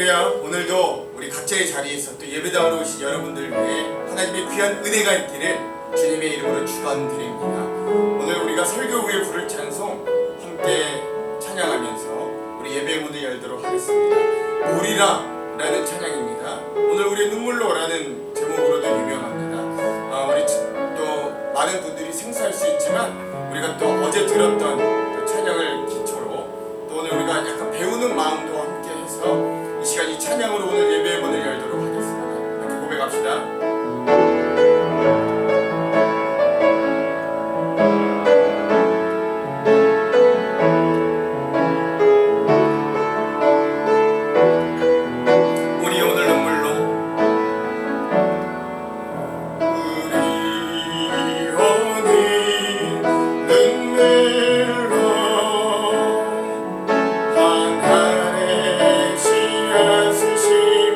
할렐루야. 오늘도 우리 각자의 자리에서 또 예배당으로 오신 여러분들 위해 하나님의 귀한 은혜가 있기를 주님의 이름으로 축원드립니다. 오늘 우리가 설교 후에 부를 찬송 함께 찬양하면서 우리 예배의 문을 열도록 하겠습니다. 우리라 라는 찬양입니다. 오늘 우리 눈물로라는 제목으로도 유명합니다. 우리 또 많은 분들이 생소할 수 있지만 우리가 또 어제 들었던 그 찬양을 기초로 또 오늘 우리가 약간 배우는 마음도 함께 해서 이 시간 이 찬양으로 오늘 예배의 문을 열도록 하겠습니다. 함께 고백합시다. 하늘의 씨앗이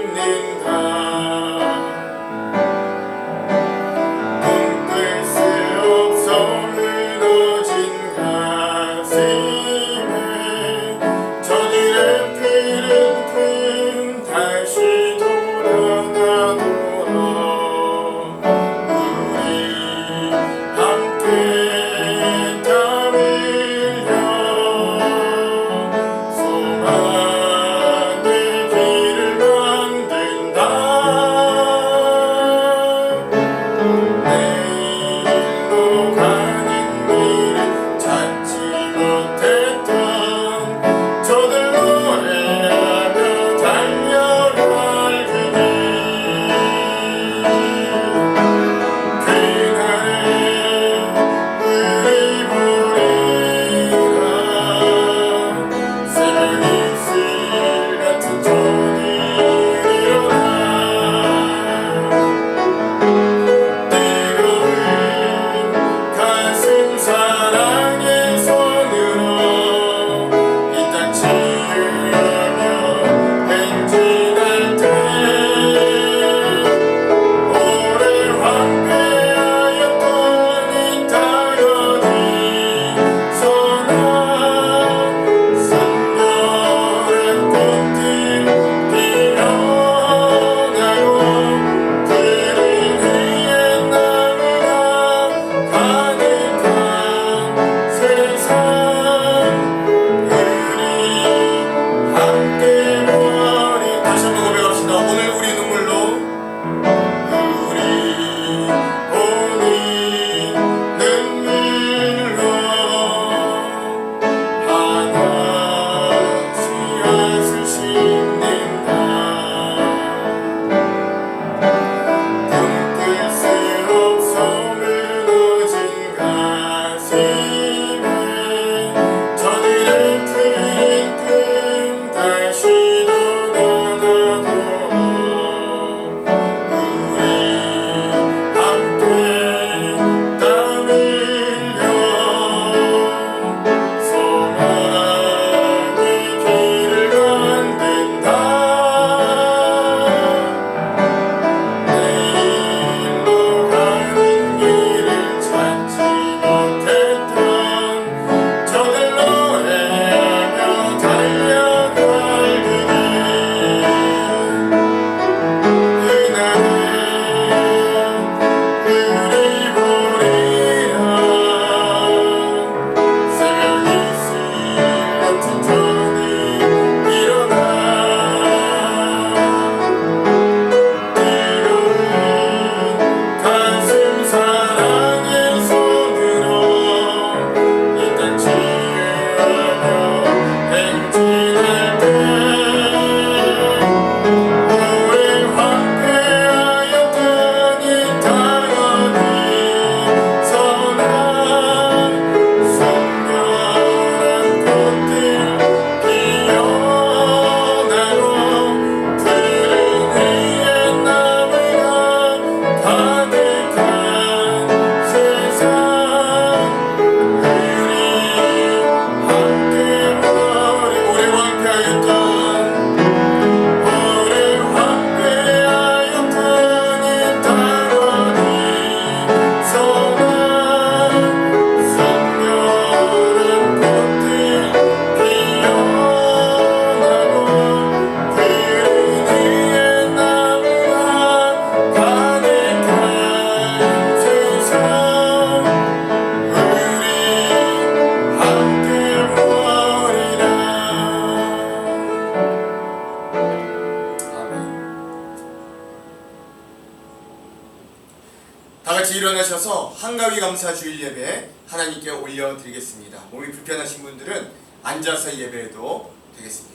같이 일어나셔서 한가위 감사 주일 예배 하나님께 올려드리겠습니다. 몸이 불편하신 분들은 앉아서 예배해도 되겠습니다.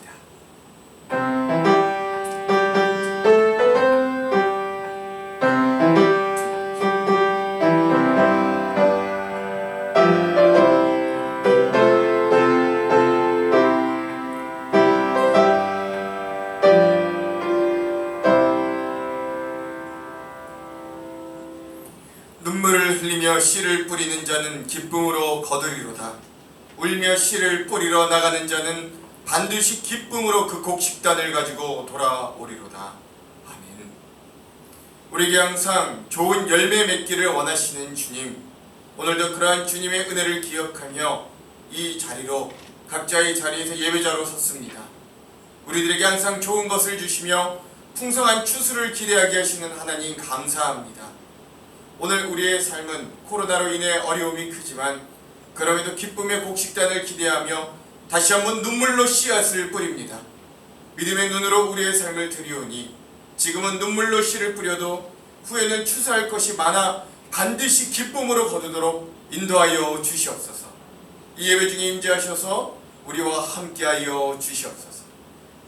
눈물을 흘리며 씨를 뿌리는 자는 기쁨으로 거두리로다. 울며 씨를 뿌리러 나가는 자는 반드시 기쁨으로 그 곡식단을 가지고 돌아오리로다. 아멘. 우리에게 항상 좋은 열매 맺기를 원하시는 주님, 오늘도 그러한 주님의 은혜를 기억하며 이 자리로 각자의 자리에서 예배자로 섰습니다. 우리들에게 항상 좋은 것을 주시며 풍성한 추수를 기대하게 하시는 하나님 감사합니다. 오늘 우리의 삶은 코로나로 인해 어려움이 크지만 그럼에도 기쁨의 곡식단을 기대하며 다시 한번 눈물로 씨앗을 뿌립니다. 믿음의 눈으로 우리의 삶을 들이오니 지금은 눈물로 씨를 뿌려도 후에는 추수할 것이 많아 반드시 기쁨으로 거두도록 인도하여 주시옵소서. 이 예배 중에 임재하셔서 우리와 함께하여 주시옵소서.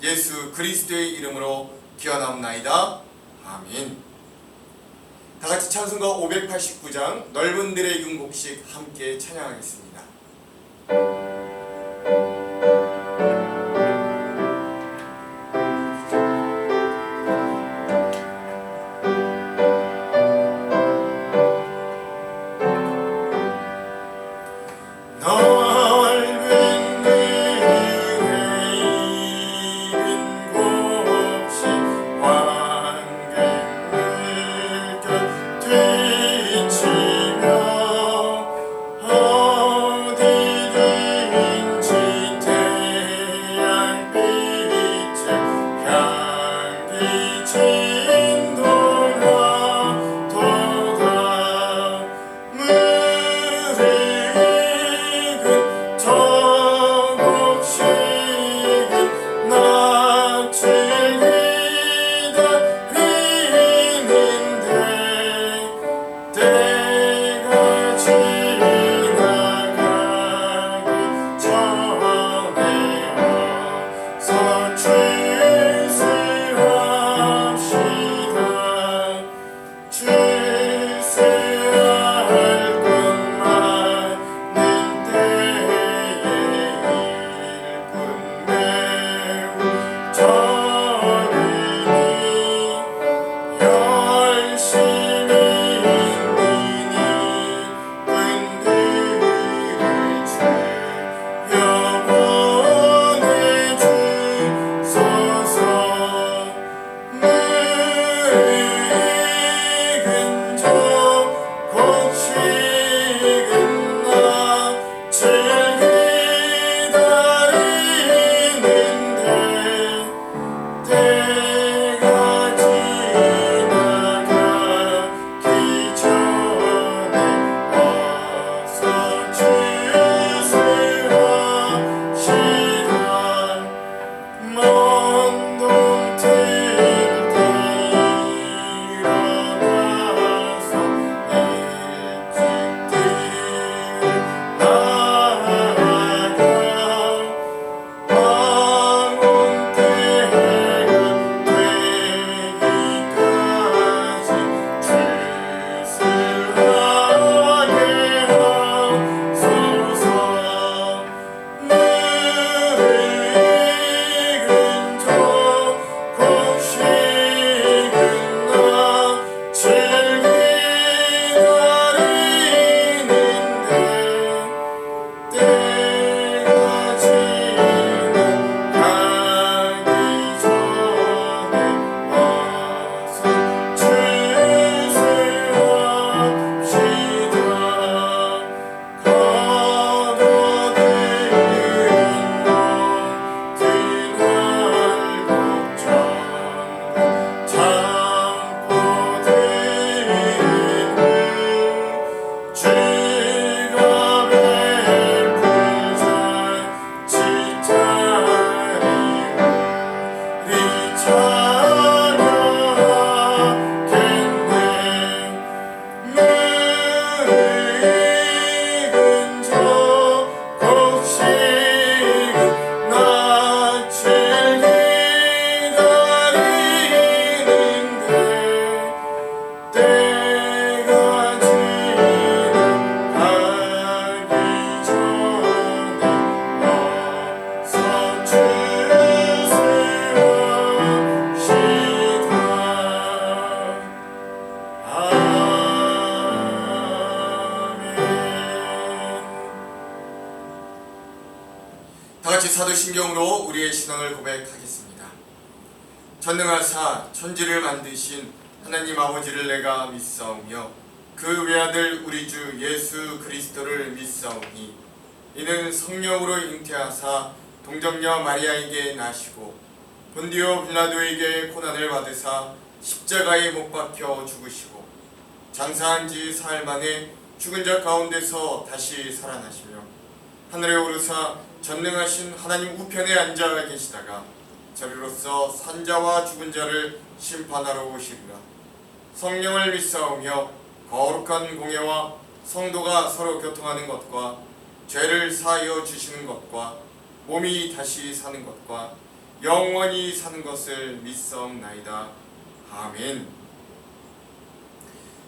예수 그리스도의 이름으로 기원하옵나이다. 아멘. 다같이 찬송가 589장 넓은 들의 윤곡식 함께 찬양하겠습니다. 다같이 사도신경으로 우리의 신앙을 고백하겠습니다. 전능하사 천지를 만드신 하나님 아버지를 내가 믿사오며 그 외아들 우리 주 예수 그리스도를 믿사오니 이는 성령으로 잉태하사 동정녀 마리아에게 나시고 본디오 빌라도에게 고난을 받으사 십자가에 못 박혀 죽으시고 장사한 지 사흘 만에 죽은 자 가운데서 다시 살아나시며 하늘에 오르사 전능하신 하나님 우편에 앉아 계시다가 저리로서 산자와 죽은 자를 심판하러 오시리라. 성령을 믿사오며 거룩한 공예와 성도가 서로 교통하는 것과 죄를 사하여 주시는 것과 몸이 다시 사는 것과 영원히 사는 것을 믿사옵나이다. 아멘.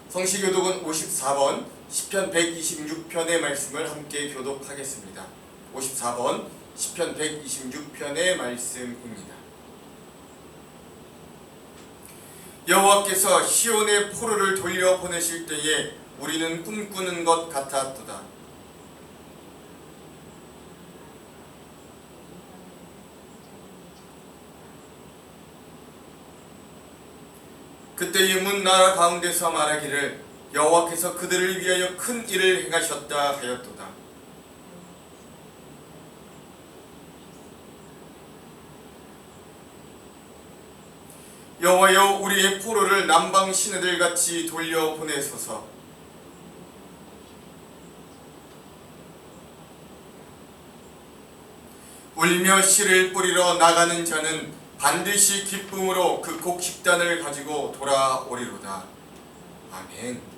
성시교독은 54번 시편 126편의 말씀을 함께 교독하겠습니다. 54번 시편 126편의 말씀입니다. 여호와께서 시온의 포로를 돌려보내실 때에 우리는 꿈꾸는 것 같았도다. 그때 이문 나라 가운데서 말하기를 여호와께서 그들을 위하여 큰 일을 행하셨다 하였도다. 여호와여 우리의 포로를 남방 시내들같이 돌려보내소서. 울며 씨를 뿌리러 나가는 자는 반드시 기쁨으로 그 곡식단을 가지고 돌아오리로다. 아멘.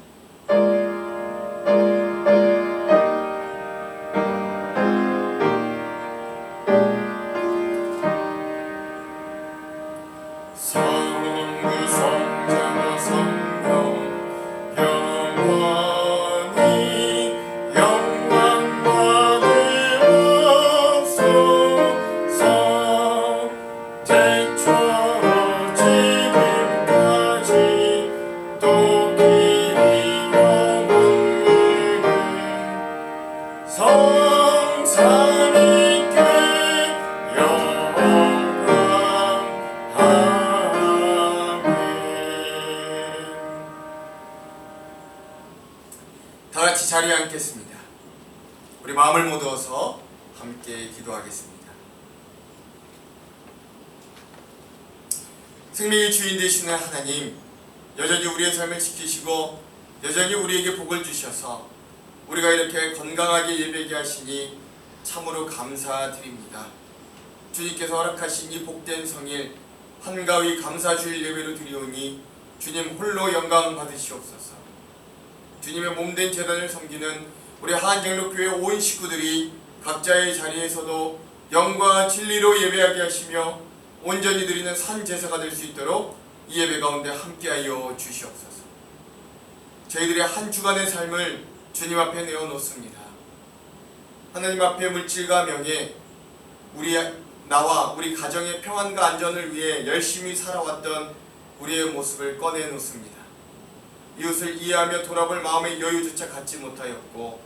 다같이 자리에 앉겠습니다. 우리 마음을 모두어서 함께 기도하겠습니다. 생명의 주인 되시는 하나님, 여전히 우리의 삶을 지키시고 여전히 우리에게 복을 주셔서 우리가 이렇게 건강하게 예배하게 하시니 참으로 감사드립니다. 주님께서 허락하신 이 복된 성일 한가위 감사주일 예배로 드리오니 주님 홀로 영광 받으시옵소서. 주님의 몸된 제단을 섬기는 우리 한장로교회 온 식구들이 각자의 자리에서도 영과 진리로 예배하게 하시며 온전히 드리는 산 제사가 될 수 있도록 이 예배 가운데 함께하여 주시옵소서. 저희들의 한 주간의 삶을 주님 앞에 내어놓습니다. 하나님 앞에 물질과 명예, 나와 우리 가정의 평안과 안전을 위해 열심히 살아왔던 우리의 모습을 꺼내놓습니다. 이웃을 이해하며 돌아볼 마음의 여유조차 갖지 못하였고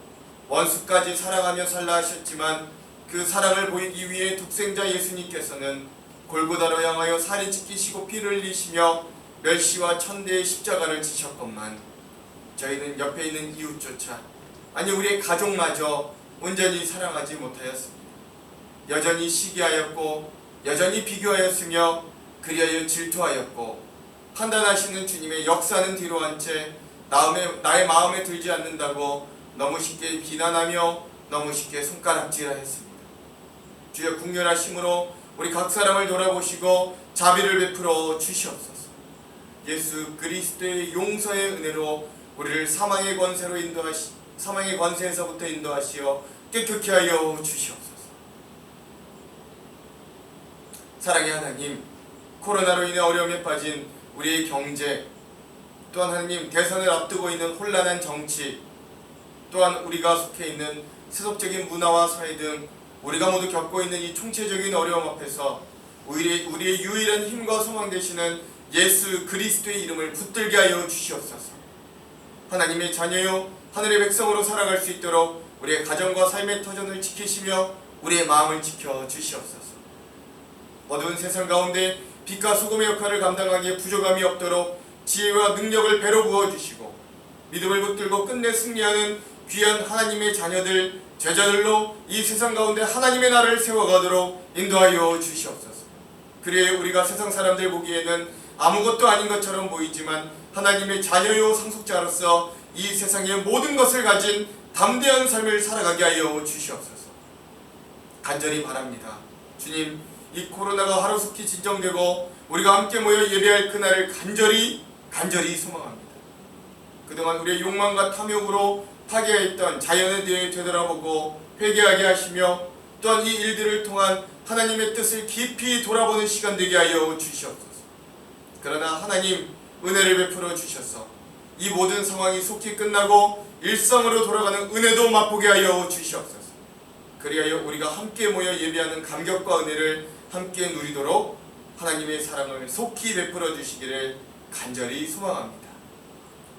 원수까지 사랑하며 살라 하셨지만 그 사랑을 보이기 위해 독생자 예수님께서는 골고다로 향하여 살이 찢기시고 피를 흘리시며 멸시와 천대의 십자가를 지셨건만 저희는 옆에 있는 이웃조차, 아니 우리의 가족마저 온전히 사랑하지 못하였습니다. 여전히 시기하였고 여전히 비교하였으며 그리하여 질투하였고 판단하시는 주님의 역사는 뒤로 한 채 나의 마음에 들지 않는다고 너무 쉽게 비난하며 너무 쉽게 손가락질하였습니다. 주여 국률하심으로 우리 각 사람을 돌아보시고 자비를 베풀어 주시옵소서. 예수 그리스도의 용서의 은혜로 우리를 사망의 권세에서부터 인도하시어 깨끗게 하여 주시옵소서. 사랑의 하나님, 코로나로 인해 어려움에 빠진 우리의 경제, 또한 하나님 대선을 앞두고 있는 혼란한 정치, 또한 우리가 속해 있는 세속적인 문화와 사회 등 우리가 모두 겪고 있는 이 총체적인 어려움 앞에서 우리의 유일한 힘과 소망 되시는 예수 그리스도의 이름을 붙들게 하여 주시옵소서. 하나님의 자녀요 하늘의 백성으로 살아갈 수 있도록 우리의 가정과 삶의 터전을 지키시며 우리의 마음을 지켜 주시옵소서. 어두운 세상 가운데 빛과 소금의 역할을 감당하기에 부족함이 없도록 지혜와 능력을 배로 부어주시고 믿음을 붙들고 끝내 승리하는 귀한 하나님의 자녀들, 제자들로 이 세상 가운데 하나님의 나라를 세워가도록 인도하여 주시옵소서. 그래 우리가 세상 사람들 보기에는 아무것도 아닌 것처럼 보이지만 하나님의 자녀요 상속자로서 이 세상의 모든 것을 가진 담대한 삶을 살아가게 하여 주시옵소서. 간절히 바랍니다. 주님, 이 코로나가 하루속히 진정되고 우리가 함께 모여 예배할 그날을 간절히 소망합니다. 그동안 우리의 욕망과 탐욕으로 파괴했던 자연에 대해 되돌아보고 회개하게 하시며 또한 이 일들을 통한 하나님의 뜻을 깊이 돌아보는 시간 되게 하여 주시옵소서. 그러나 하나님 은혜를 베풀어 주셔서 이 모든 상황이 속히 끝나고 일상으로 돌아가는 은혜도 맛보게 하여 주시옵소서. 그리하여 우리가 함께 모여 예배하는 감격과 은혜를 함께 누리도록 하나님의 사랑을 속히 베풀어 주시기를 간절히 소망합니다.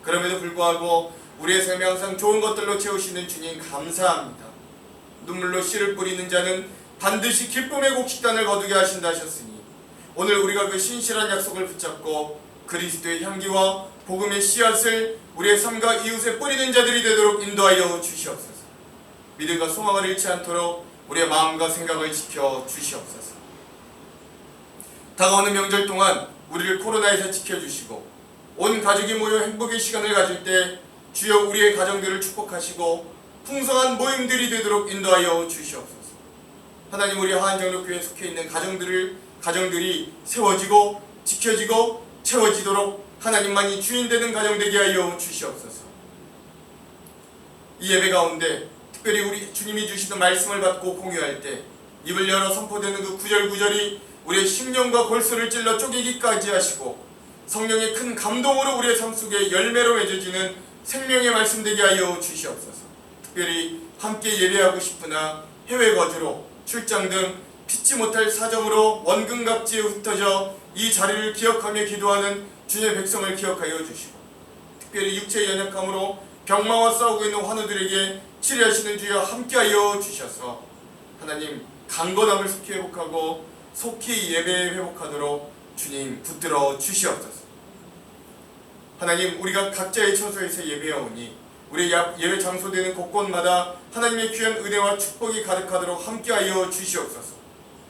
그럼에도 불구하고 우리의 삶에 항상 좋은 것들로 채우시는 주님 감사합니다. 눈물로 씨를 뿌리는 자는 반드시 기쁨의 곡식단을 거두게 하신다 하셨으니 오늘 우리가 그 신실한 약속을 붙잡고 그리스도의 향기와 복음의 씨앗을 우리의 삶과 이웃에 뿌리는 자들이 되도록 인도하여 주시옵소서. 믿음과 소망을 잃지 않도록 우리의 마음과 생각을 지켜 주시옵소서. 다가오는 명절 동안 우리를 코로나에서 지켜주시고 온 가족이 모여 행복의 시간을 가질 때 주여 우리의 가정들을 축복하시고 풍성한 모임들이 되도록 인도하여 주시옵소서. 하나님, 우리 하안장로교회에 속해 있는 가정들이 세워지고 지켜지고 채워지도록 하나님만이 주인 되는 가정 되게 하여 주시옵소서. 이 예배 가운데 특별히 우리 주님이 주시는 말씀을 받고 공유할 때 입을 열어 선포되는 그 구절구절이 우리의 심령과 골수를 찔러 쪼개기까지 하시고 성령의 큰 감동으로 우리의 삶 속에 열매로 맺어지는 생명의 말씀 되게 하여 주시옵소서. 특별히 함께 예배하고 싶으나 해외 거주로 출장 등 피치 못할 사정으로 원근갑지에 흩어져 이 자리를 기억하며 기도하는 주님의 백성을 기억하여 주시고 특별히 육체의 연약함으로 병마와 싸우고 있는 환우들에게 치료하시는 주여 함께하여 주셔서 하나님 강건함을 속히 회복하고 속히 예배에 회복하도록 주님 붙들어 주시옵소서. 하나님, 우리가 각자의 처소에서 예배하오니 우리의 예배 장소 되는 곳곳마다 하나님의 귀한 은혜와 축복이 가득하도록 함께하여 주시옵소서.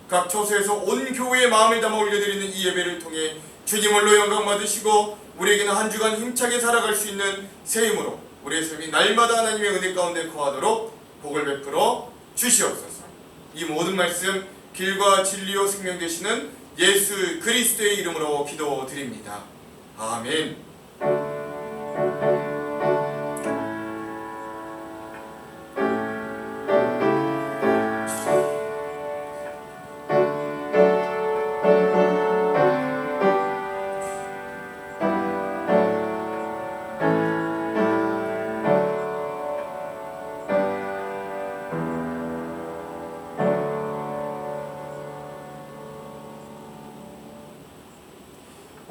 각 처소에서 온 교회의 마음을 담아 올려드리는 이 예배를 통해 주님 홀로 영광 받으시고 우리에게는 한 주간 힘차게 살아갈 수 있는 새 힘으로 우리의 삶이 날마다 하나님의 은혜 가운데 거하도록 복을 베풀어 주시옵소서. 이 모든 말씀 길과 진리요 생명 되시는 예수 그리스도의 이름으로 기도드립니다. 아멘.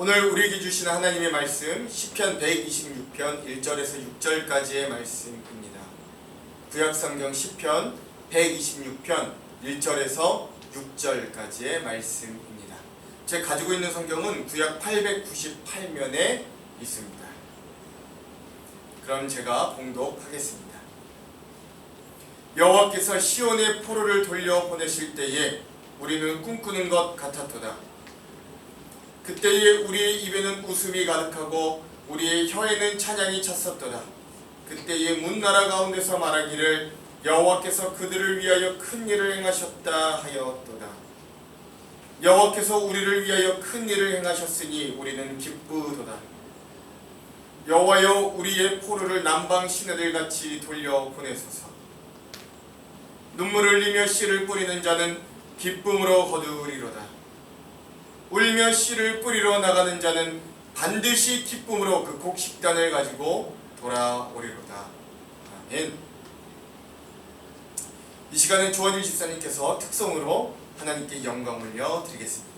오늘 우리에게 주시는 하나님의 말씀 시편 126편 1절에서 6절까지의 말씀입니다. 구약성경 시편 126편 1절에서 6절까지의 말씀입니다. 제가 가지고 있는 성경은 구약 898면에 있습니다. 그럼 제가 봉독하겠습니다. 여호와께서 시온의 포로를 돌려보내실 때에 우리는 꿈꾸는 것 같았도다. 그때에 우리의 입에는 웃음이 가득하고 우리의 혀에는 찬양이 찼었도다. 그때에 문나라 가운데서 말하기를 여호와께서 그들을 위하여 큰 일을 행하셨다 하였도다. 여호와께서 우리를 위하여 큰 일을 행하셨으니 우리는 기쁘도다. 여호와여, 우리의 포로를 남방 시내들같이 돌려보내소서. 눈물을 흘리며 씨를 뿌리는 자는 기쁨으로 거두리로다. 울며 씨를 뿌리러 나가는 자는 반드시 기쁨으로 그 곡식단을 가지고 돌아오리로다. 아멘. 이 시간에 조원일 집사님께서 특성으로 하나님께 영광 올려 드리겠습니다.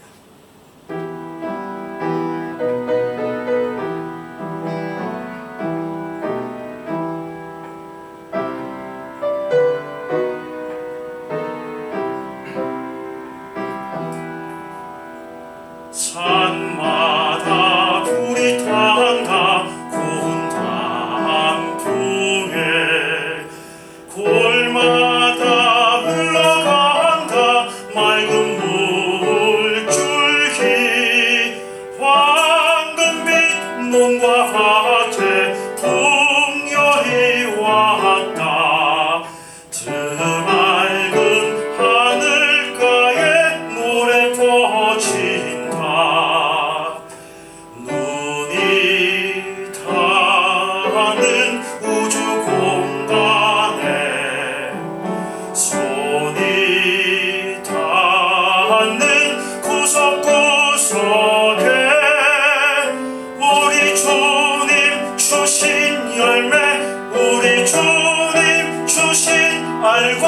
알고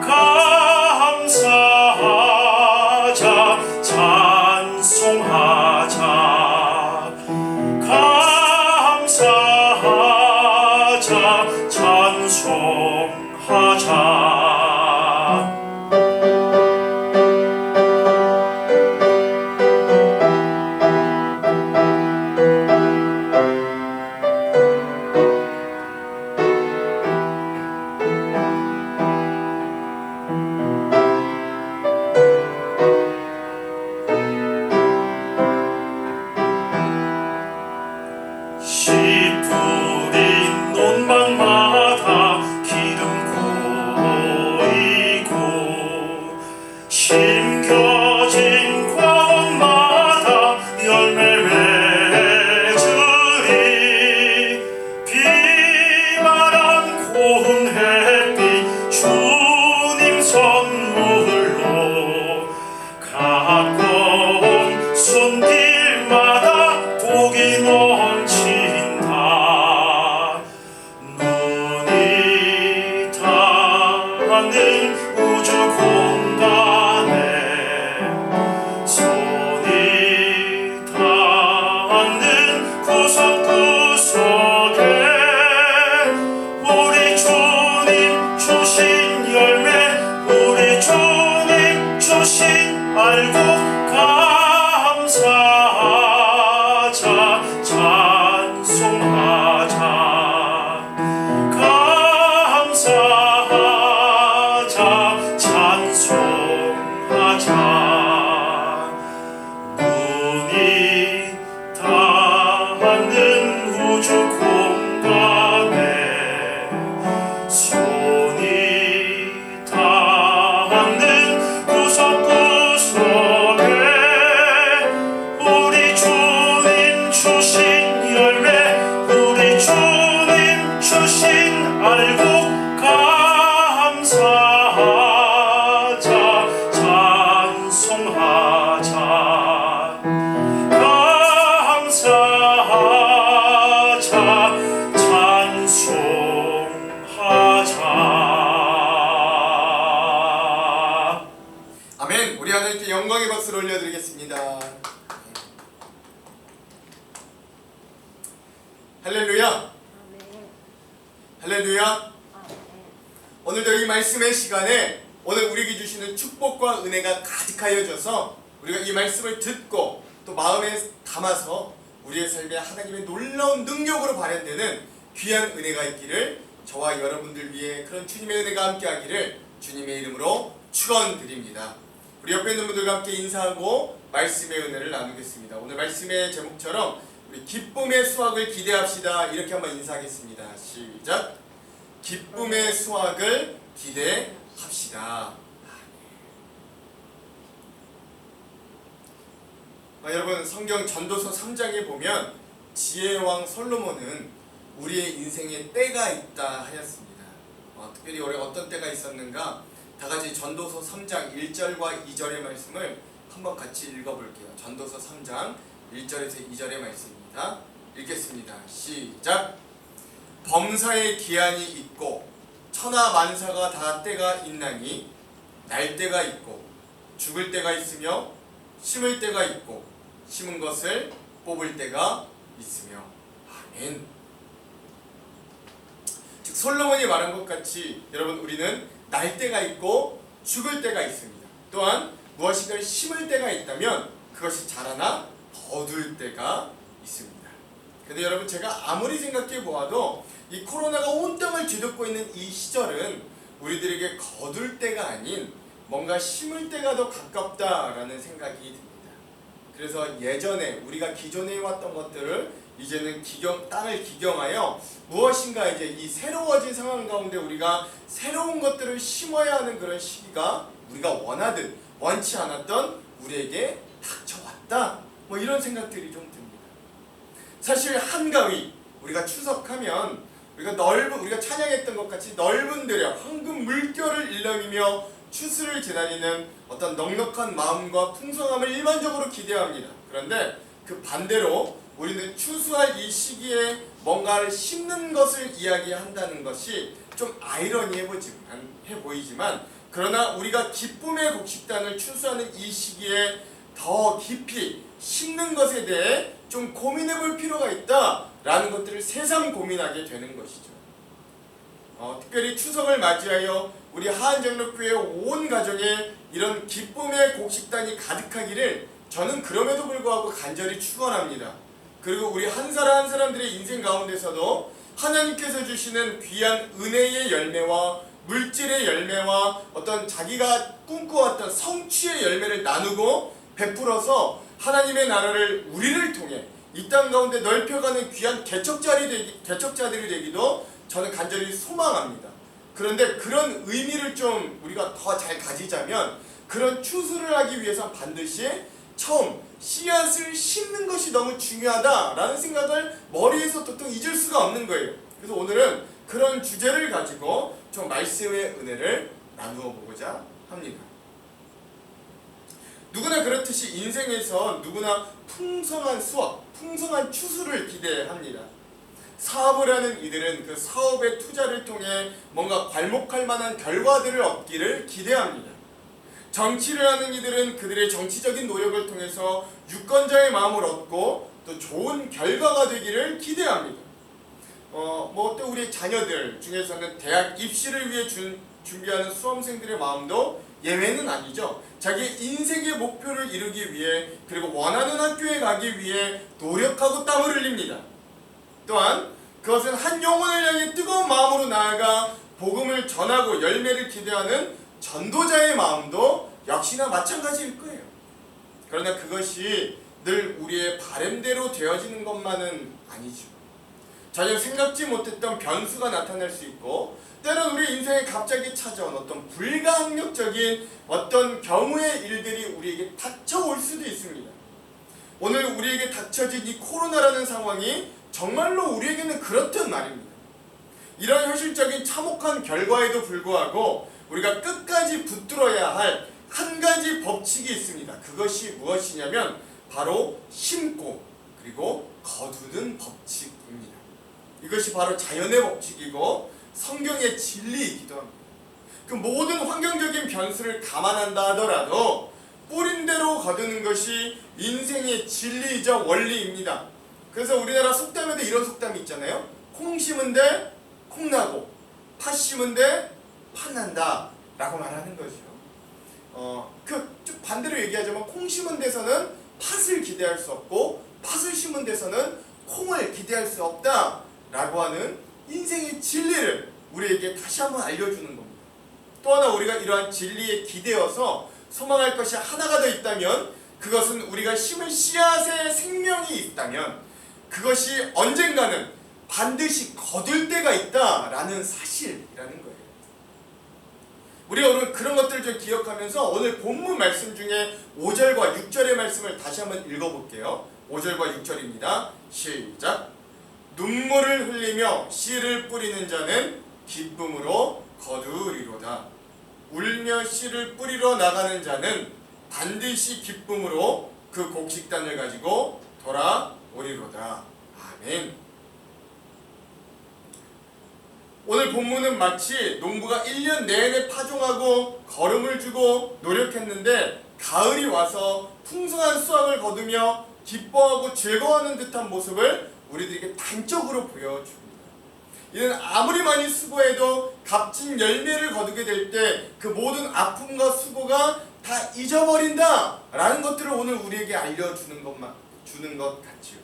감사하자 찬송하자 감사하자 찬송하자 씨 뿌린 논방마다 기름 고이고 심겨진 과원마다 열매 맺으리 비바람 고운 햇빛 주님 선물로 가까운 손길마다 복이 넘친다 눈이 닿는 우주 공간에 손이 닿는 구석구석에 우리 주님 주신 열매 우리 주님 주신 알고 감사하자 찬송하자 감사하자 찬송하자 눈이 닿는 우주 공간에 손이 닿는 구석구석에 우리 주님 주신 열매 우리 주님 주신 알고 감사하자 찬송하자 감사하자 찬송하자 아멘. 우리 하나님께 영광의 박수를 올려드리겠습니다. 할렐루야. 할렐루야. 오늘도 이 말씀의 시간에 오늘 우리에게 주시는 축복과 은혜가 가득하여져서 우리가 이 말씀을 듣고 또 마음에 담아서 우리의 삶에 하나님의 놀라운 능력으로 발현되는 귀한 은혜가 있기를 저와 여러분들 위해 그런 주님의 은혜가 함께하기를 주님의 이름으로 축원드립니다. 우리 옆에 있는 분들과 함께 인사하고 말씀의 은혜를 나누겠습니다. 오늘 말씀의 제목처럼 우리 기쁨의 수확을 기대합시다. 이렇게 한번 인사하겠습니다. 시작. 기쁨의 수확을 기대합시다. 여러분, 성경 전도서 3장에 보면 지혜의 왕 솔로몬은 우리의 인생에 때가 있다 하였습니다. 특별히 올해 어떤 때가 있었는가? 다 같이 전도서 3장 1절과 2절의 말씀을 한번 같이 읽어볼게요. 전도서 3장 1절에서 2절의 말씀입니다. 읽겠습니다. 시작. 범사의 기한이 있고 천하 만사가 다 때가 있나니 날 때가 있고 죽을 때가 있으며 심을 때가 있고 심은 것을 뽑을 때가 있으며. 아멘. 즉 솔로몬이 말한 것 같이 여러분, 우리는 날 때가 있고 죽을 때가 있습니다. 또한 무엇인가를 심을 때가 있다면 그것이 자라나 거둘 때가 있습니다. 근데 여러분, 제가 아무리 생각해 보아도 이 코로나가 온 땅을 뒤덮고 있는 이 시절은 우리들에게 거둘 때가 아닌 뭔가 심을 때가 더 가깝다라는 생각이 듭니다. 그래서 예전에 우리가 기존에 해왔던 것들을 이제는 땅을 기경하여 무엇인가 이제 이 새로워진 상황 가운데 우리가 새로운 것들을 심어야 하는 그런 시기가 우리가 원하든 원치 않았던 우리에게 닥쳐왔다. 뭐 이런 생각들이 좀 듭니다. 사실 한가위, 우리가 추석하면 우리가 찬양했던 것 같이 넓은 들여 황금 물결을 일렁이며 추수를 지나리는 어떤 넉넉한 마음과 풍성함을 일반적으로 기대합니다. 그런데 그 반대로 우리는 추수할 이 시기에 뭔가를 심는 것을 이야기한다는 것이 좀 아이러니해 보이지만 그러나 우리가 기쁨의 곡식단을 추수하는 이 시기에 더 깊이 심는 것에 대해 좀 고민해 볼 필요가 있다라는 것들을 새삼 고민하게 되는 것이죠. 특별히 추석을 맞이하여 우리 하안장로교회 온 가정에 이런 기쁨의 곡식단이 가득하기를 저는 그럼에도 불구하고 간절히 축원합니다. 그리고 우리 한 사람 한 사람들의 인생 가운데서도 하나님께서 주시는 귀한 은혜의 열매와 물질의 열매와 어떤 자기가 꿈꿔왔던 성취의 열매를 나누고 베풀어서 하나님의 나라를 우리를 통해 이 땅 가운데 넓혀가는 귀한 개척자들이 되기도 저는 간절히 소망합니다. 그런데 그런 의미를 좀 우리가 더 잘 가지자면 그런 추수를 하기 위해서 반드시 처음 씨앗을 심는 것이 너무 중요하다라는 생각을 머리에서 도통 잊을 수가 없는 거예요. 그래서 오늘은 그런 주제를 가지고 좀 말씀의 은혜를 나누어 보고자 합니다. 누구나 그렇듯이 인생에서 누구나 풍성한 수확, 풍성한 추수를 기대합니다. 사업을 하는 이들은 그 사업의 투자를 통해 뭔가 괄목할 만한 결과들을 얻기를 기대합니다. 정치를 하는 이들은 그들의 정치적인 노력을 통해서 유권자의 마음을 얻고 또 좋은 결과가 되기를 기대합니다. 또 우리 자녀들 중에서는 대학 입시를 위해 준비하는 수험생들의 마음도 예외는 아니죠. 자기의 인생의 목표를 이루기 위해 그리고 원하는 학교에 가기 위해 노력하고 땀을 흘립니다. 또한 그것은 한 영혼을 향해 뜨거운 마음으로 나아가 복음을 전하고 열매를 기대하는 전도자의 마음도 역시나 마찬가지일 거예요. 그러나 그것이 늘 우리의 바램대로 되어지는 것만은 아니죠. 전혀 생각지 못했던 변수가 나타날 수 있고 때론 우리 인생에 갑자기 찾아온 어떤 불가항력적인 어떤 경우의 일들이 우리에게 닥쳐올 수도 있습니다. 오늘 우리에게 닥쳐진 이 코로나라는 상황이 정말로 우리에게는 그렇단 말입니다. 이런 현실적인 참혹한 결과에도 불구하고 우리가 끝까지 붙들어야 할 한 가지 법칙이 있습니다. 그것이 무엇이냐면 바로 심고 그리고 거두는 법칙입니다. 이것이 바로 자연의 법칙이고 성경의 진리이기도 합니다. 그 모든 환경적인 변수를 감안한다 하더라도 뿌린 대로 거두는 것이 인생의 진리이자 원리입니다. 그래서 우리나라 속담에도 이런 속담이 있잖아요. 콩 심은 데 콩 나고 팥 심은 데 팥 난다 라고 말하는 거죠. 좀 반대로 얘기하자면 콩 심은 데서는 팥을 기대할 수 없고 팥을 심은 데서는 콩을 기대할 수 없다 라고 하는 인생의 진리를 우리에게 다시 한번 알려주는 겁니다. 또 하나 우리가 이러한 진리에 기대어서 소망할 것이 하나가 더 있다면 그것은 우리가 심은 씨앗에 생명이 있다면 그것이 언젠가는 반드시 거둘 때가 있다라는 사실이라는 거예요. 우리가 오늘 그런 것들을 좀 기억하면서 오늘 본문 말씀 중에 5절과 6절의 말씀을 다시 한번 읽어볼게요. 5절과 6절입니다. 시작! 눈물을 흘리며 씨를 뿌리는 자는 기쁨으로 거두리로다. 울며 씨를 뿌리러 나가는 자는 반드시 기쁨으로 그 곡식단을 가지고 돌아오리로다. 아멘. 오늘 본문은 마치 농부가 1년 내내 파종하고 거름을 주고 노력했는데 가을이 와서 풍성한 수확을 거두며 기뻐하고 즐거워하는 듯한 모습을 우리들에게 단적으로 보여줍니다. 이는 아무리 많이 수고해도 값진 열매를 거두게 될 때 그 모든 아픔과 수고가 다 잊어버린다 라는 것들을 오늘 우리에게 알려주는 것 같지요.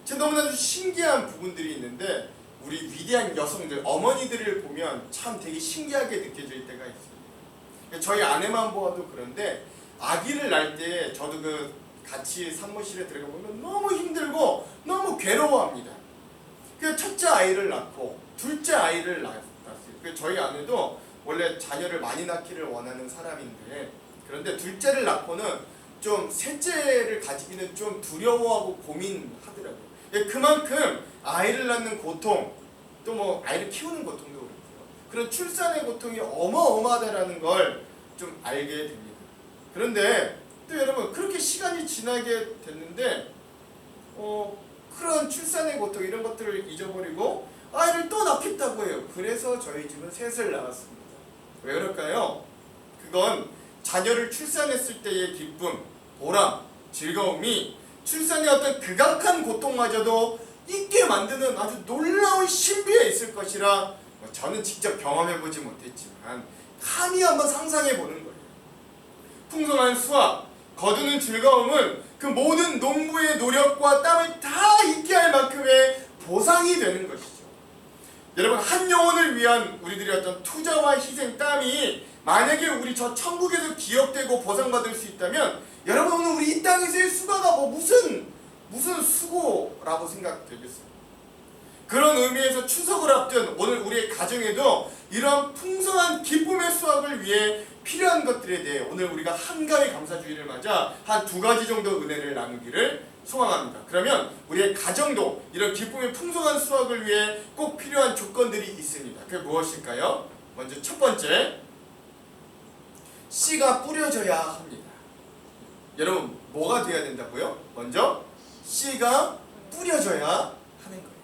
제가 너무나도 신기한 부분들이 있는데 우리 위대한 여성들, 어머니들을 보면 참 되게 신기하게 느껴질 때가 있어요. 저희 아내만 보아도 그런데 아기를 낳을 때 저도 같이 산모실에 들어가 보면 너무 힘들고 너무 괴로워합니다. 첫째 아이를 낳고 둘째 아이를 낳았어요. 저희 아내도 원래 자녀를 많이 낳기를 원하는 사람인데 그런데 둘째를 낳고는 좀 셋째를 가지기는 좀 두려워하고 고민하더라고요. 그만큼 아이를 낳는 고통, 또 아이를 키우는 고통도 그렇고요. 그런 출산의 고통이 어마어마하다라는 걸 좀 알게 됩니다. 그런데 또 여러분 그렇게 시간이 지나게 됐는데 그런 출산의 고통 이런 것들을 잊어버리고 아이를 또 낳겠다고 해요. 그래서 저희 집은 셋을 낳았습니다. 왜 그럴까요? 그건 자녀를 출산했을 때의 기쁨, 보람, 즐거움이 출산의 어떤 극악한 고통마저도 잊게 만드는 아주 놀라운 신비에 있을 것이라 저는 직접 경험해보지 못했지만 감히 한번 상상해보는 거예요. 풍성한 수확, 거두는 즐거움은 그 모든 농부의 노력과 땀을 다 잊게 할 만큼의 보상이 되는 것이죠. 여러분, 한 영혼을 위한 우리들의 어떤 투자와 희생, 땀이 만약에 우리 저 천국에서 기억되고 보상받을 수 있다면 여러분, 오늘 우리 이 땅에서의 수고가 무슨 수고라고 생각되겠어요? 그런 의미에서 추석을 앞둔 오늘 우리의 가정에도 이런 풍성한 기쁨의 수확을 위해 필요한 것들에 대해 오늘 우리가 한가위 감사주의를 맞아 한 2가지 정도 은혜를 나누기를 소망합니다. 그러면 우리의 가정도 이런 기쁨의 풍성한 수확을 위해 꼭 필요한 조건들이 있습니다. 그게 무엇일까요? 먼저 첫 번째, 씨가 뿌려져야 합니다. 여러분, 뭐가 돼야 된다고요? 먼저 씨가 뿌려져야 하는 거예요.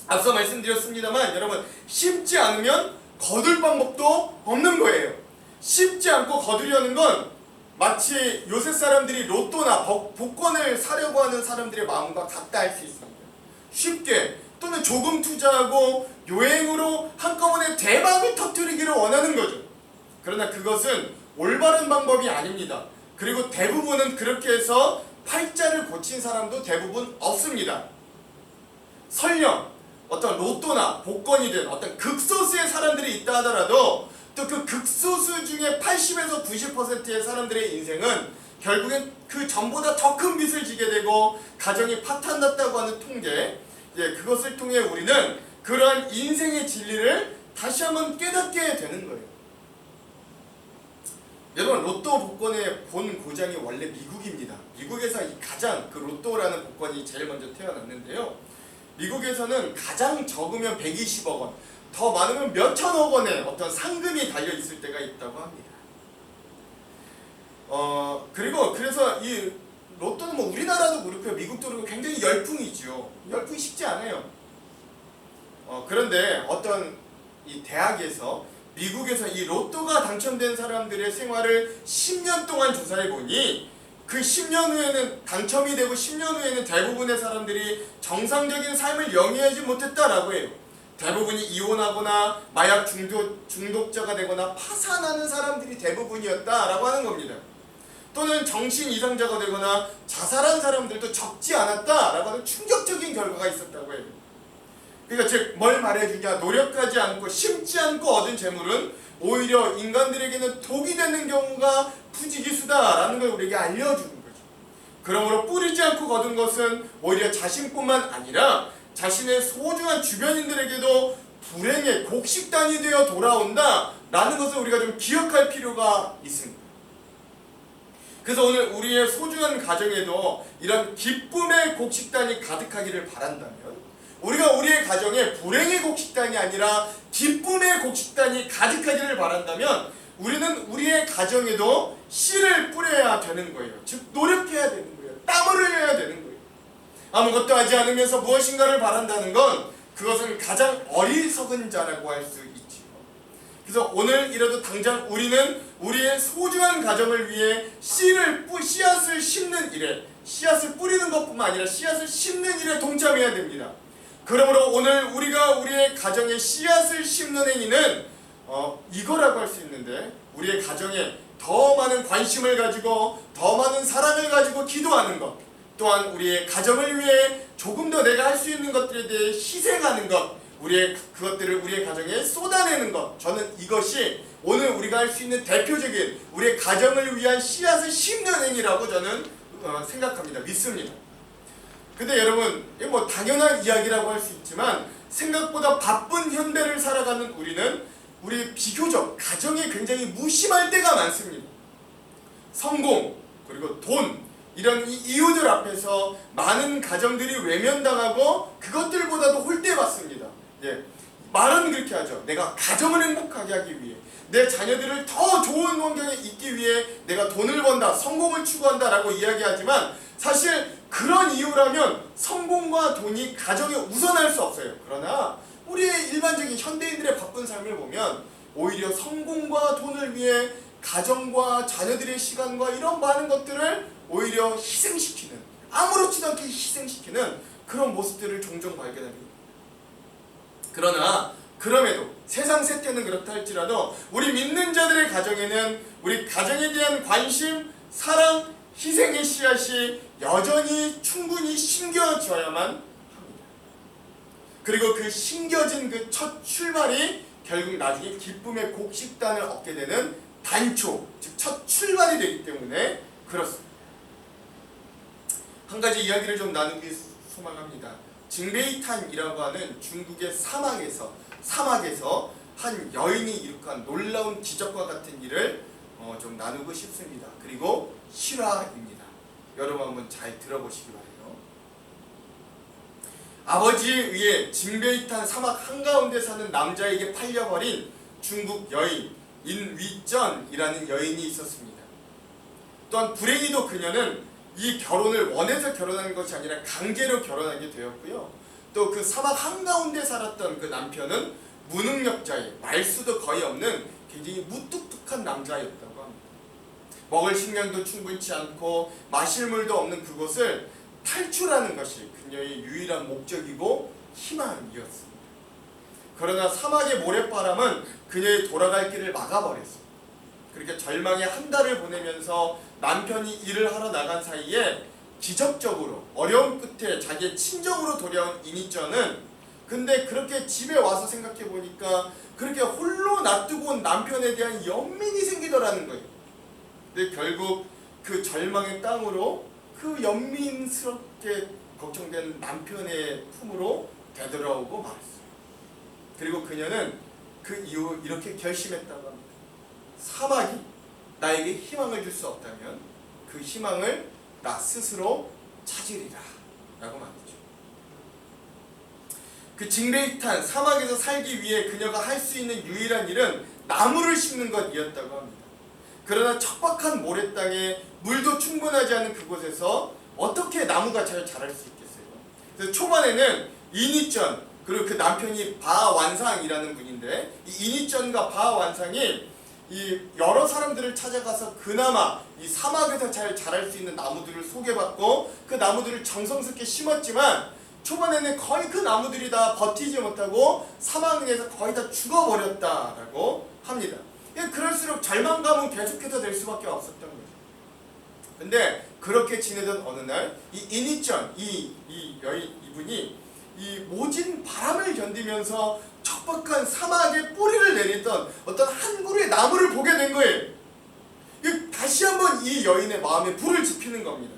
앞서 말씀드렸습니다만 여러분, 심지 않으면 거둘 방법도 없는 거예요. 심지 않고 거두려는 건 마치 요새 사람들이 로또나 복권을 사려고 하는 사람들의 마음과 같다 할 수 있습니다. 쉽게 또는 조금 투자하고 요행으로 한꺼번에 대박을 터뜨리기를 원하는 거죠. 그러나 그것은 올바른 방법이 아닙니다. 그리고 대부분은 그렇게 해서 팔자를 고친 사람도 대부분 없습니다. 설령 어떤 로또나 복권이든 어떤 극소수의 사람들이 있다 하더라도 또 그 극소수 중에 80에서 90%의 사람들의 인생은 결국엔 그 전보다 더 큰 빚을 지게 되고 가정이 파탄났다고 하는 통계, 그것을 통해 우리는 그러한 인생의 진리를 다시 한번 깨닫게 되는 거예요. 여러분, 로또 복권의 본 고장이 원래 미국입니다. 미국에서 가장 그 로또라는 복권이 제일 먼저 태어났는데요. 미국에서는 가장 적으면 120억 원, 더 많으면 몇천억 원의 어떤 상금이 달려있을 때가 있다고 합니다. 그래서 이 로또는 뭐 우리나라도 그렇고요, 미국도 그렇고 굉장히 열풍이죠. 열풍이 쉽지 않아요. 그런데 어떤 이 대학에서 미국에서 이 로또가 당첨된 사람들의 생활을 10년 동안 조사해보니 그 10년 후에는 당첨이 되고 10년 후에는 대부분의 사람들이 정상적인 삶을 영위하지 못했다라고 해요. 대부분이 이혼하거나 마약 중독자가 되거나 파산하는 사람들이 대부분이었다라고 하는 겁니다. 또는 정신 이상자가 되거나 자살한 사람들도 적지 않았다라고 하는 충격적인 결과가 있었다고 해요. 그러니까 즉 뭘 말해주냐, 노력하지 않고 심지 않고 얻은 재물은 오히려 인간들에게는 독이 되는 경우가 부지기수다라는 걸 우리에게 알려주는 거죠. 그러므로 뿌리지 않고 거둔 것은 오히려 자신뿐만 아니라 자신의 소중한 주변인들에게도 불행의 곡식단이 되어 돌아온다라는 것을 우리가 좀 기억할 필요가 있습니다. 그래서 오늘 우리의 소중한 가정에도 이런 기쁨의 곡식단이 가득하기를 바란다면, 우리가 우리의 가정에 불행의 곡식단이 아니라 기쁨의 곡식단이 가득하기를 바란다면 우리는 우리의 가정에도 씨를 뿌려야 되는 거예요. 즉 노력해야 되는 거예요. 땀을 흘려야 되는 거예요. 아무것도 하지 않으면서 무엇인가를 바란다는 건 그것은 가장 어리석은 자라고 할 수 있지요. 그래서 오늘이라도 당장 우리는 우리의 소중한 가정을 위해 씨앗을 심는 일에, 씨앗을 뿌리는 것뿐만 아니라 씨앗을 심는 일에 동참해야 됩니다. 그러므로 오늘 우리가 우리의 가정에 씨앗을 심는 행위는 이거라고 할 수 있는데, 우리의 가정에 더 많은 관심을 가지고 더 많은 사랑을 가지고 기도하는 것, 또한 우리의 가정을 위해 조금 더 내가 할 수 있는 것들에 대해 희생하는 것, 그것들을 우리의 가정에 쏟아내는 것, 저는 이것이 오늘 우리가 할 수 있는 대표적인 우리의 가정을 위한 씨앗을 심는 행위라고 저는 생각합니다. 믿습니다. 근데 여러분, 뭐 당연한 이야기라고 할 수 있지만 생각보다 바쁜 현대를 살아가는 우리 비교적 가정이 굉장히 무심할 때가 많습니다. 성공, 그리고 돈, 이런 이유들 앞에서 많은 가정들이 외면당하고 그것들보다도 홀대받습니다. 말은 그렇게 하죠. 내가 가정을 행복하게 하기 위해, 내 자녀들을 더 좋은 환경에 있기 위해 내가 돈을 번다, 성공을 추구한다 라고 이야기하지만 사실 그런 이유라면 성공과 돈이 가정에 우선할 수 없어요. 그러나 우리의 일반적인 현대인들의 바쁜 삶을 보면 오히려 성공과 돈을 위해 가정과 자녀들의 시간과 이런 많은 것들을 오히려 희생시키는, 아무렇지도 않게 희생시키는 그런 모습들을 종종 발견합니다. 그러나 그럼에도 세상 세태는 그렇다 할지라도 우리 믿는 자들의 가정에는 우리 가정에 대한 관심, 사랑, 희생의 씨앗이 여전히 충분히 심겨져야만 합니다. 그리고 그 심겨진 그 첫 출발이 결국 나중에 기쁨의 곡식단을 얻게 되는 단초, 즉 첫 출발이 되기 때문에 그렇습니다. 한 가지 이야기를 좀 나누기 소망합니다. 징베이탄이라고 하는 중국의 사막에서 한 여인이 이룩한 놀라운 기적과 같은 일을 좀 나누고 싶습니다. 그리고 실화입니다. 여러분 한번 잘 들어보시기 바래요. 아버지에 의해 징베이탄 사막 한가운데 사는 남자에게 팔려버린 중국 여인 인위전이라는 여인이 있었습니다. 또한 불행히도 그녀는 이 결혼을 원해서 결혼한 것이 아니라 강제로 결혼하게 되었고요. 또 그 사막 한가운데 살았던 그 남편은 무능력자의, 말수도 거의 없는 굉장히 무뚝뚝한 남자였다고 합니다. 먹을 식량도 충분치 않고 마실 물도 없는 그곳을 탈출하는 것이 그녀의 유일한 목적이고 희망이었습니다. 그러나 사막의 모래바람은 그녀의 돌아갈 길을 막아버렸습니다. 그렇게 절망의 한 달을 보내면서 남편이 일을 하러 나간 사이에 기적적으로 어려운 끝에 자기의 친정으로 돌아온 이니전은 근데 그렇게 집에 와서 생각해 보니까 그렇게 홀로 놔두고 온 남편에 대한 연민이 생기더라는 거예요. 근데 결국 그 절망의 땅으로 그 연민스럽게 걱정된 남편의 품으로 되돌아오고 말았어요. 그리고 그녀는 그 이후 이렇게 결심했다고 합니다. 사막이 나에게 희망을 줄 수 없다면 그 희망을 나 스스로 찾으리라 라고 말했죠. 그 징베이탄 사막에서 살기 위해 그녀가 할 수 있는 유일한 일은 나무를 심는 것이었다고 합니다. 그러나 척박한 모래 땅에 물도 충분하지 않은 그곳에서 어떻게 나무가 잘 자랄 수 있겠어요? 그래서 초반에는 이니전 그리고 그 남편이 바완상이라는 분인데 이 이니전과 바완상이 이 여러 사람들을 찾아가서 그나마 이 사막에서 잘 자랄 수 있는 나무들을 소개받고 그 나무들을 정성스럽게 심었지만 초반에는 거의 그 나무들이 다 버티지 못하고 사막에서 거의 다 죽어버렸다라고 합니다. 그럴수록 절망감은 계속해서 될 수밖에 없었던 거죠. 근데 그렇게 지내던 어느 날 이 이니전 이분이 이 모진 바람을 견디면서 척박한 사막에 뿌리를 내리던 어떤 한 그루의 나무를 보게 된 거예요. 다시 한번 이 여인의 마음에 불을 지피는 겁니다.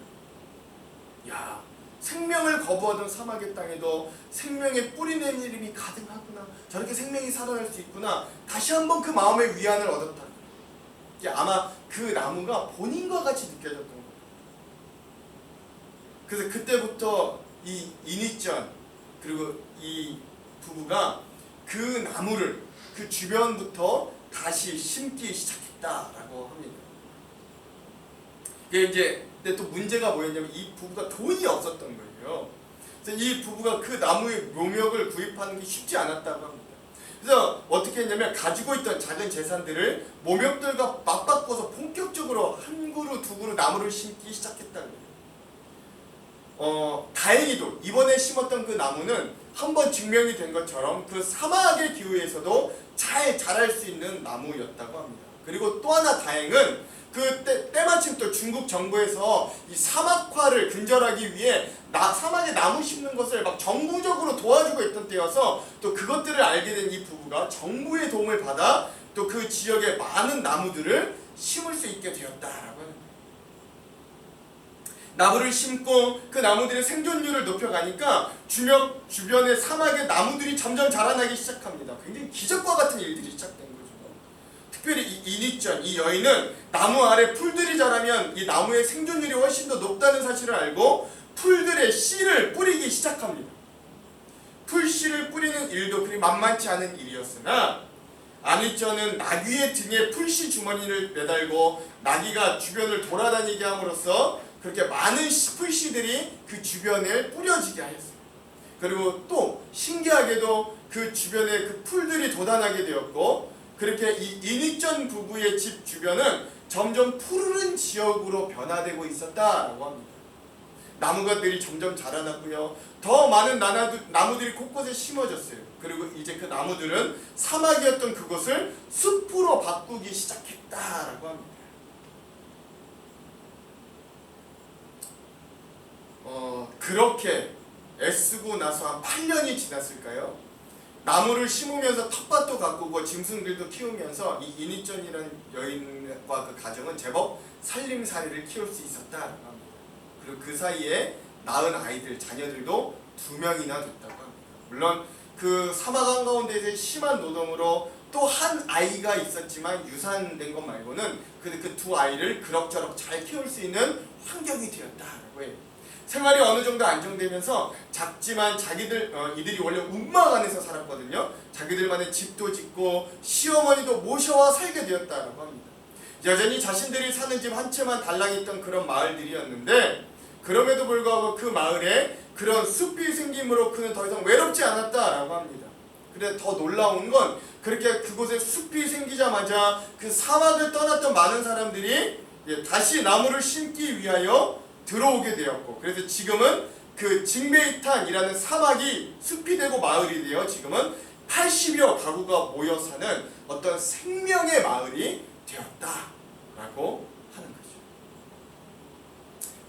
야, 생명을 거부하던 사막의 땅에도 생명의 뿌리 내림이 가능하구나. 저렇게 생명이 살아날 수 있구나. 다시 한번 그 마음의 위안을 얻었다. 아마 그 나무가 본인과 같이 느껴졌던 거예요. 그래서 그때부터 이 이니전 그리고 이 부부가 그 나무를 그 주변부터 다시 심기 시작했다라고 합니다. 이게 이제 근데 또 문제가 뭐였냐면 이 부부가 돈이 없었던 거예요. 그래서 이 부부가 그 나무의 묘목을 구입하는 게 쉽지 않았다고 합니다. 그래서 어떻게 했냐면 가지고 있던 작은 재산들을 모명들과 맞바꿔서 본격적으로 한 그루 두 그루 나무를 심기 시작했다는 거예요. 다행히도 이번에 심었던 그 나무는 한번 증명이 된 것처럼 그 사막의 기후에서도 잘 자랄 수 있는 나무였다고 합니다. 그리고 또 하나 다행은 그 때마침 또 중국 정부에서 이 사막화를 근절하기 위해 사막에 나무 심는 것을 막 정부적으로 도와주고 있던 때여서 또 그것들을 알게 된 이 부부가 정부의 도움을 받아 또 그 지역에 많은 나무들을 심을 수 있게 되었다라고 합니다. 나무를 심고 그 나무들의 생존율을 높여가니까 주변의 사막의 나무들이 점점 자라나기 시작합니다. 굉장히 기적과 같은 일들이 시작된 거죠. 특별히 이 이니전, 이 여인은 나무 아래 풀들이 자라면 이 나무의 생존율이 훨씬 더 높다는 사실을 알고 풀들의 씨를 뿌리기 시작합니다. 풀씨를 뿌리는 일도 그리 만만치 않은 일이었으나 아니쩌는 나귀의 등에 풀씨 주머니를 매달고 나귀가 주변을 돌아다니게 함으로써 그렇게 많은 풀씨들이 그 주변에 뿌려지게 하였어요. 그리고 또 신기하게도 그 주변에 그 풀들이 돋아나게 되었고, 그렇게 이 이닉전 부부의 집 주변은 점점 푸르른 지역으로 변화되고 있었다라고 합니다. 나무가들이 점점 자라났고요. 더 많은 나무들이 곳곳에 심어졌어요. 그리고 이제 그 나무들은 사막이었던 그곳을 숲으로 바꾸기 시작했다라고 합니다. 그렇게 애쓰고 나서 한 8년이 지났을까요? 나무를 심으면서 텃밭도 가꾸고 짐승들도 키우면서 이 이니전이라는 여인과 그 가정은 제법 살림살이를 키울 수 있었다라고 합니다. 그리고 그 사이에 낳은 아이들, 자녀들도 2명이나 됐다고 합니다. 물론 그 사막 한가운데에서의 심한 노동으로 또 한 아이가 있었지만 유산된 것 말고는 그 2 아이를 그럭저럭 잘 키울 수 있는 환경이 되었다라고 해요. 생활이 어느 정도 안정되면서 작지만 이들이 원래 움막 안에서 살았거든요. 자기들만의 집도 짓고 시어머니도 모셔와 살게 되었다라고 합니다. 여전히 자신들이 사는 집 한 채만 달랑 있던 그런 마을들이었는데, 그럼에도 불구하고 그 마을에 그런 숲이 생김으로 그는 더 이상 외롭지 않았다라고 합니다. 근데 더 놀라운 건 그렇게 그곳에 숲이 생기자마자 그 사막을 떠났던 많은 사람들이 다시 나무를 심기 위하여 들어오게 되었고, 그래서 지금은 그 징베이탄이라는 사막이 숲이 되고 마을이 되어 지금은 80여 가구가 모여 사는 어떤 생명의 마을이 되었다라고 하는 거죠.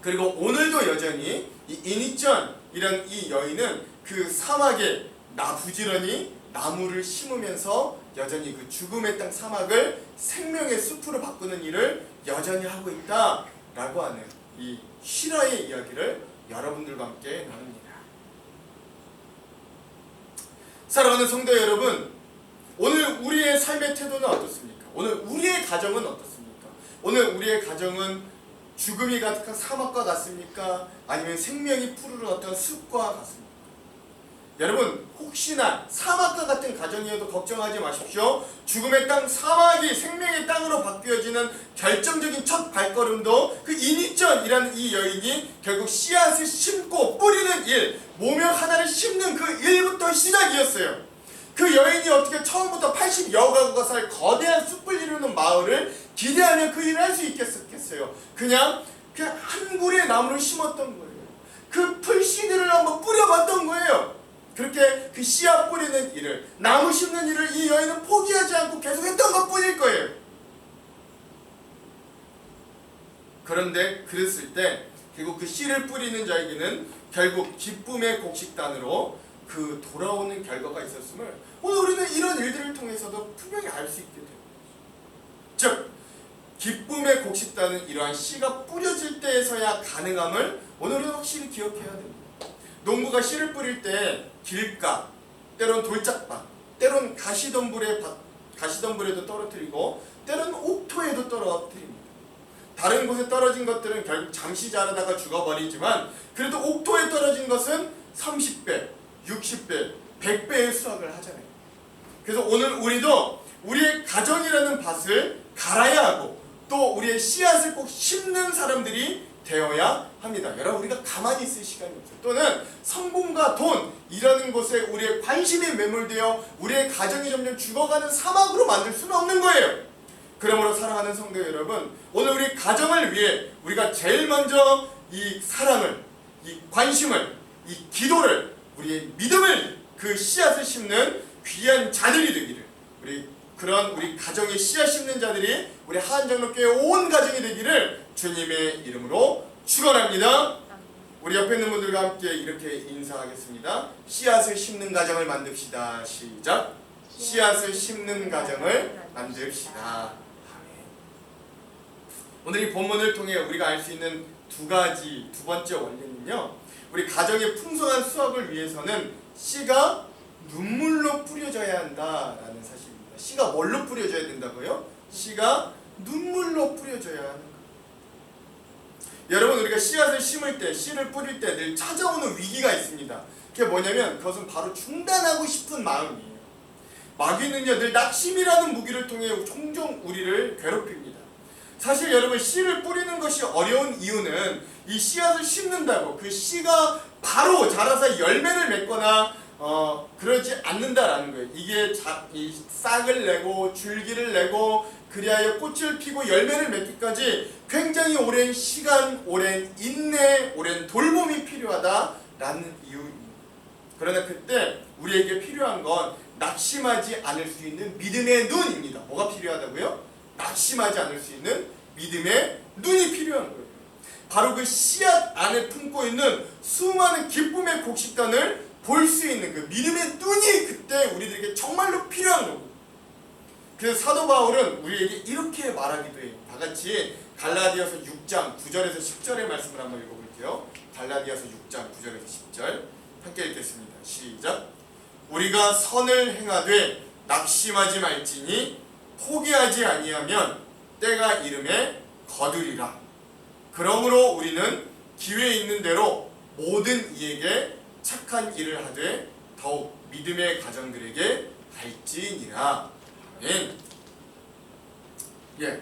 그리고 오늘도 여전히 이 이니전이라는 이 여인은 그 사막에 부지런히 나무를 심으면서 여전히 그 죽음의 땅 사막을 생명의 숲으로 바꾸는 일을 여전히 하고 있다라고 하는 이 실화의 이야기를 여러분들과 함께 나눕니다. 사랑하는 성도 여러분, 오늘 우리의 삶의 태도는 어떻습니까? 오늘 우리의 가정은 어떻습니까? 오늘 우리의 가정은 죽음이 가득한 사막과 같습니까? 아니면 생명이 푸르른 어떤 숲과 같습니까? 여러분, 혹시나 사막과 같은 가정이어도 걱정하지 마십시오. 죽음의 땅, 사막이 생명의 땅으로 바뀌어지는 결정적인 첫 발걸음도 그 이니전이라는 이 여인이 결국 씨앗을 심고 뿌리는 일, 모명 하나를 심는 그 일부터 시작이었어요. 그 여인이 어떻게 처음부터 80여 가구가 살 거대한 숲을 이루는 마을을 기대하며 그 일을 할 수 있겠어요? 그냥 한 그루의 나무를 심었던 거예요. 그 풀씨들을 한번 뿌려봤던 거예요. 그렇게 그 씨앗 뿌리는 일을, 나무 심는 일을 이 여인은 포기하지 않고 계속했던 것뿐일 거예요. 그런데 그랬을 때 결국 그 씨를 뿌리는 자에게는 결국 기쁨의 곡식단으로 그 돌아오는 결과가 있었음을 오늘 우리는 이런 일들을 통해서도 분명히 알 수 있게 됩니다. 즉, 기쁨의 곡식단은 이러한 씨가 뿌려질 때에서야 가능함을 오늘은 확실히 기억해야 됩니다. 농부가 씨를 뿌릴 때 길가, 때론 돌짝밭, 때론 가시덤불에도 떨어뜨리고 때론 옥토에도 떨어뜨립니다. 다른 곳에 떨어진 것들은 결국 잠시 자라다가 죽어버리지만 그래도 옥토에 떨어진 것은 30배, 60배, 100배의 수확을 하잖아요. 그래서 오늘 우리도 우리의 가정이라는 밭을 갈아야 하고 또 우리의 씨앗을 꼭 심는 사람들이 되어야 합니다. 여러분, 우리가 가만히 있을 시간이 없어요. 또는 성공과 돈이라는 곳에 우리의 관심이 매몰되어 우리의 가정이 점점 죽어가는 사막으로 만들 수는 없는 거예요. 그러므로 사랑하는 성도 여러분, 오늘 우리 가정을 위해 우리가 제일 먼저 이 사랑을, 이 관심을, 이 기도를, 우리의 믿음을, 그 씨앗을 심는 귀한 자들이 되기를, 우리 가정의 씨앗 심는 자들이 우리 하한장로교회 온 가정이 되기를 주님의 이름으로 축원합니다. 우리 옆에 있는 분들과 함께 이렇게 인사하겠습니다. 씨앗을 심는 가정을 만듭시다. 시작. 씨앗을 심는 가정을 만듭시다. 아멘. 오늘 이 본문을 통해 우리가 알 수 있는 두 번째 원리는요, 우리 가정의 풍성한 수확을 위해서는 씨가 눈물로 뿌려져야 한다라는 사실입니다. 씨가 뭘로 뿌려져야 된다고요? 씨가 눈물로 뿌려져야 하는 거예요. 여러분, 우리가 씨앗을 심을 때, 씨를 뿌릴 때 늘 찾아오는 위기가 있습니다. 그게 뭐냐면 그것은 바로 중단하고 싶은 마음이에요. 마귀는요, 늘 낙심이라는 무기를 통해 종종 우리를 괴롭힙니다. 사실 여러분, 씨를 뿌리는 것이 어려운 이유는 이 씨앗을 심는다고 그 씨가 바로 자라서 열매를 맺거나 그러지 않는다라는 거예요. 이게 이 싹을 내고 줄기를 내고 그리하여 꽃을 피고 열매를 맺기까지 굉장히 오랜 시간, 오랜 인내, 오랜 돌봄이 필요하다라는 이유입니다. 그러나 그때 우리에게 필요한 건 낙심하지 않을 수 있는 믿음의 눈입니다. 뭐가 필요하다고요? 낙심하지 않을 수 있는 믿음의 눈이 필요한 거예요. 바로 그 씨앗 안에 품고 있는 수많은 기쁨의 곡식단을 볼 수 있는 그 믿음의 눈이 그때 우리들에게 정말로 필요한 거고. 그래서 사도 바울은 우리에게 이렇게 말하기도 해요. 다 같이 갈라디아서 6장 9절에서 10절의 말씀을 한번 읽어볼게요. 갈라디아서 6장 9절에서 10절 함께 읽겠습니다. 시작. 우리가 선을 행하되 낙심하지 말지니 포기하지 아니하면 때가 이름에 거두리라. 그러므로 우리는 기회 있는 대로 모든 이에게 착한 일을 하되 더욱 믿음의 가정들에게 할지니라. 아멘.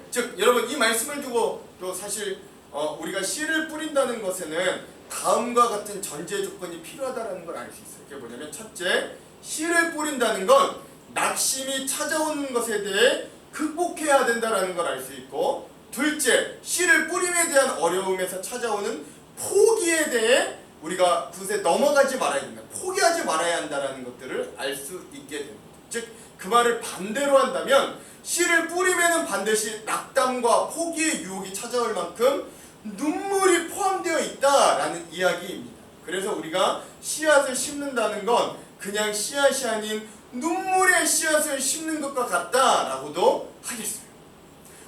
즉 여러분, 이 말씀을 두고 또 사실 우리가 씨를 뿌린다는 것에는 다음과 같은 전제 조건이 필요하다는 걸 알 수 있어요. 그게 뭐냐면, 첫째, 씨를 뿌린다는 건 낙심이 찾아오는 것에 대해 극복해야 된다는 걸 알 수 있고, 둘째, 씨를 뿌림에 대한 어려움에서 찾아오는 포기에 대해 우리가 그것에 넘어가지 말아야 된다. 포기하지 말아야 한다는 것들을 알 수 있게 됩니다. 즉, 그 말을 반대로 한다면 씨를 뿌림에는 반드시 낙담과 포기의 유혹이 찾아올 만큼 눈물이 포함되어 있다라는 이야기입니다. 그래서 우리가 씨앗을 심는다는 건 그냥 씨앗이 아닌 눈물의 씨앗을 심는 것과 같다라고도 하겠어요.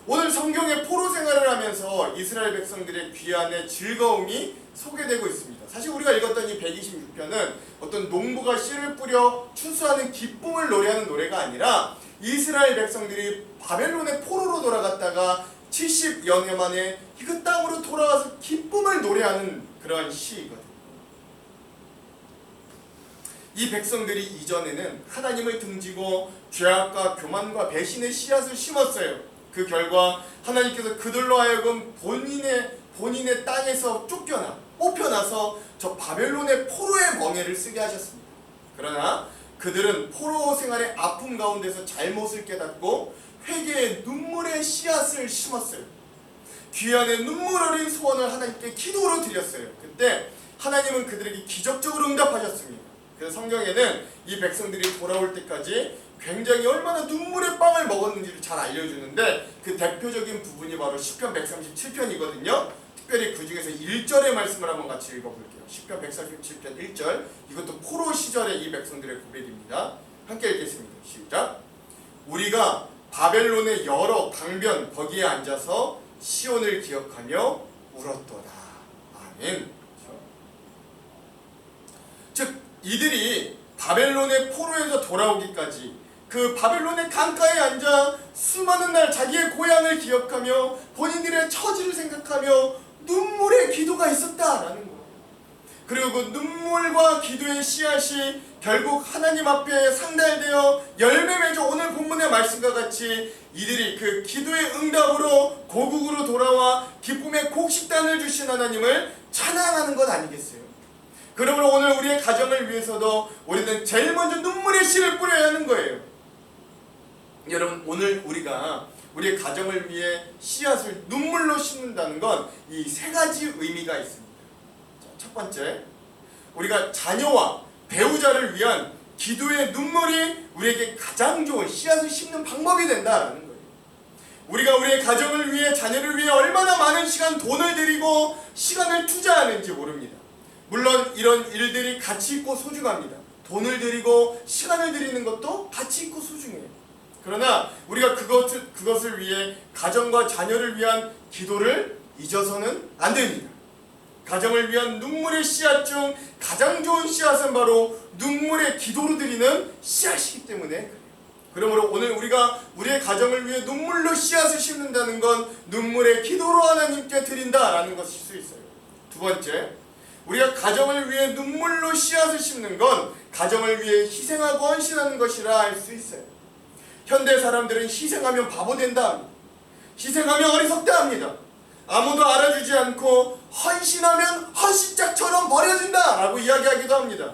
오늘 성경의 포로 생활을 하면서 이스라엘 백성들의 귀환의 즐거움이 소개되고 있습니다. 사실 우리가 읽었던 이 126편은 어떤 농부가 씨를 뿌려 추수하는 기쁨을 노래하는 노래가 아니라 이스라엘 백성들이 바벨론의 포로로 돌아갔다가 70여 년 만에 그 땅으로 돌아와서 기쁨을 노래하는 그런 시이거든요. 이 백성들이 이전에는 하나님을 등지고 죄악과 교만과 배신의 씨앗을 심었어요. 그 결과 하나님께서 그들로 하여금 본인의 땅에서 뽑혀나서 저 바벨론의 포로의 멍에를 쓰게 하셨습니다. 그러나 그들은 포로 생활의 아픔 가운데서 잘못을 깨닫고 회개의 눈물의 씨앗을 심었어요. 귀환의 눈물 어린 소원을 하나님께 기도로 드렸어요. 그때 하나님은 그들에게 기적적으로 응답하셨습니다. 그래서 성경에는 이 백성들이 돌아올 때까지 굉장히 얼마나 눈물의 빵을 먹었는지를 잘 알려주는데, 그 대표적인 부분이 바로 시편 137편이거든요. 특별히 그 중에서 1절의 말씀을 한번 같이 읽어볼게요. 시편 137편 1절. 이것도 포로 시절의 이 백성들의 고백입니다. 함께 읽겠습니다. 시작. 우리가 바벨론의 여러 강변 거기에 앉아서 시온을 기억하며 울었도다. 아멘. 즉 이들이 바벨론의 포로에서 돌아오기까지 그 바벨론의 강가에 앉아 수많은 날 자기의 고향을 기억하며 본인들의 처지를 생각하며 눈물의 기도가 있었다라는 거예요. 그리고 그 눈물과 기도의 씨앗이 결국 하나님 앞에 상달되어 열매 맺어 오늘 본문의 말씀과 같이 이들이 그 기도의 응답으로 고국으로 돌아와 기쁨의 곡식단을 주신 하나님을 찬양하는 것 아니겠어요? 그러므로 오늘 우리의 가정을 위해서도 우리는 제일 먼저 눈물의 씨를 뿌려야 하는 거예요. 여러분, 오늘 우리가 우리의 가정을 위해 씨앗을 눈물로 심는다는 건 이 세 가지 의미가 있습니다. 첫 번째, 우리가 자녀와 배우자를 위한 기도의 눈물이 우리에게 가장 좋은 씨앗을 심는 방법이 된다라는 거예요. 우리가 우리의 가정을 위해, 자녀를 위해 얼마나 많은 시간, 돈을 들이고 시간을 투자하는지 모릅니다. 물론 이런 일들이 가치 있고 소중합니다. 돈을 들이고 시간을 들이는 것도 가치 있고 소중해요. 그러나 우리가 그것을 위해 가정과 자녀를 위한 기도를 잊어서는 안 됩니다. 가정을 위한 눈물의 씨앗 중 가장 좋은 씨앗은 바로 눈물의 기도로 드리는 씨앗이기 때문에 그래요. 그러므로 오늘 우리가 우리의 가정을 위해 눈물로 씨앗을 심는다는 건 눈물의 기도로 하나님께 드린다라는 것일 수 있어요. 두 번째, 우리가 가정을 위해 눈물로 씨앗을 심는 건 가정을 위해 희생하고 헌신하는 것이라 할 수 있어요. 현대 사람들은 희생하면 바보 된다 합니다. 희생하면 어리석다 합니다. 아무도 알아주지 않고 헌신하면 헌신짝처럼 버려진다 라고 이야기하기도 합니다.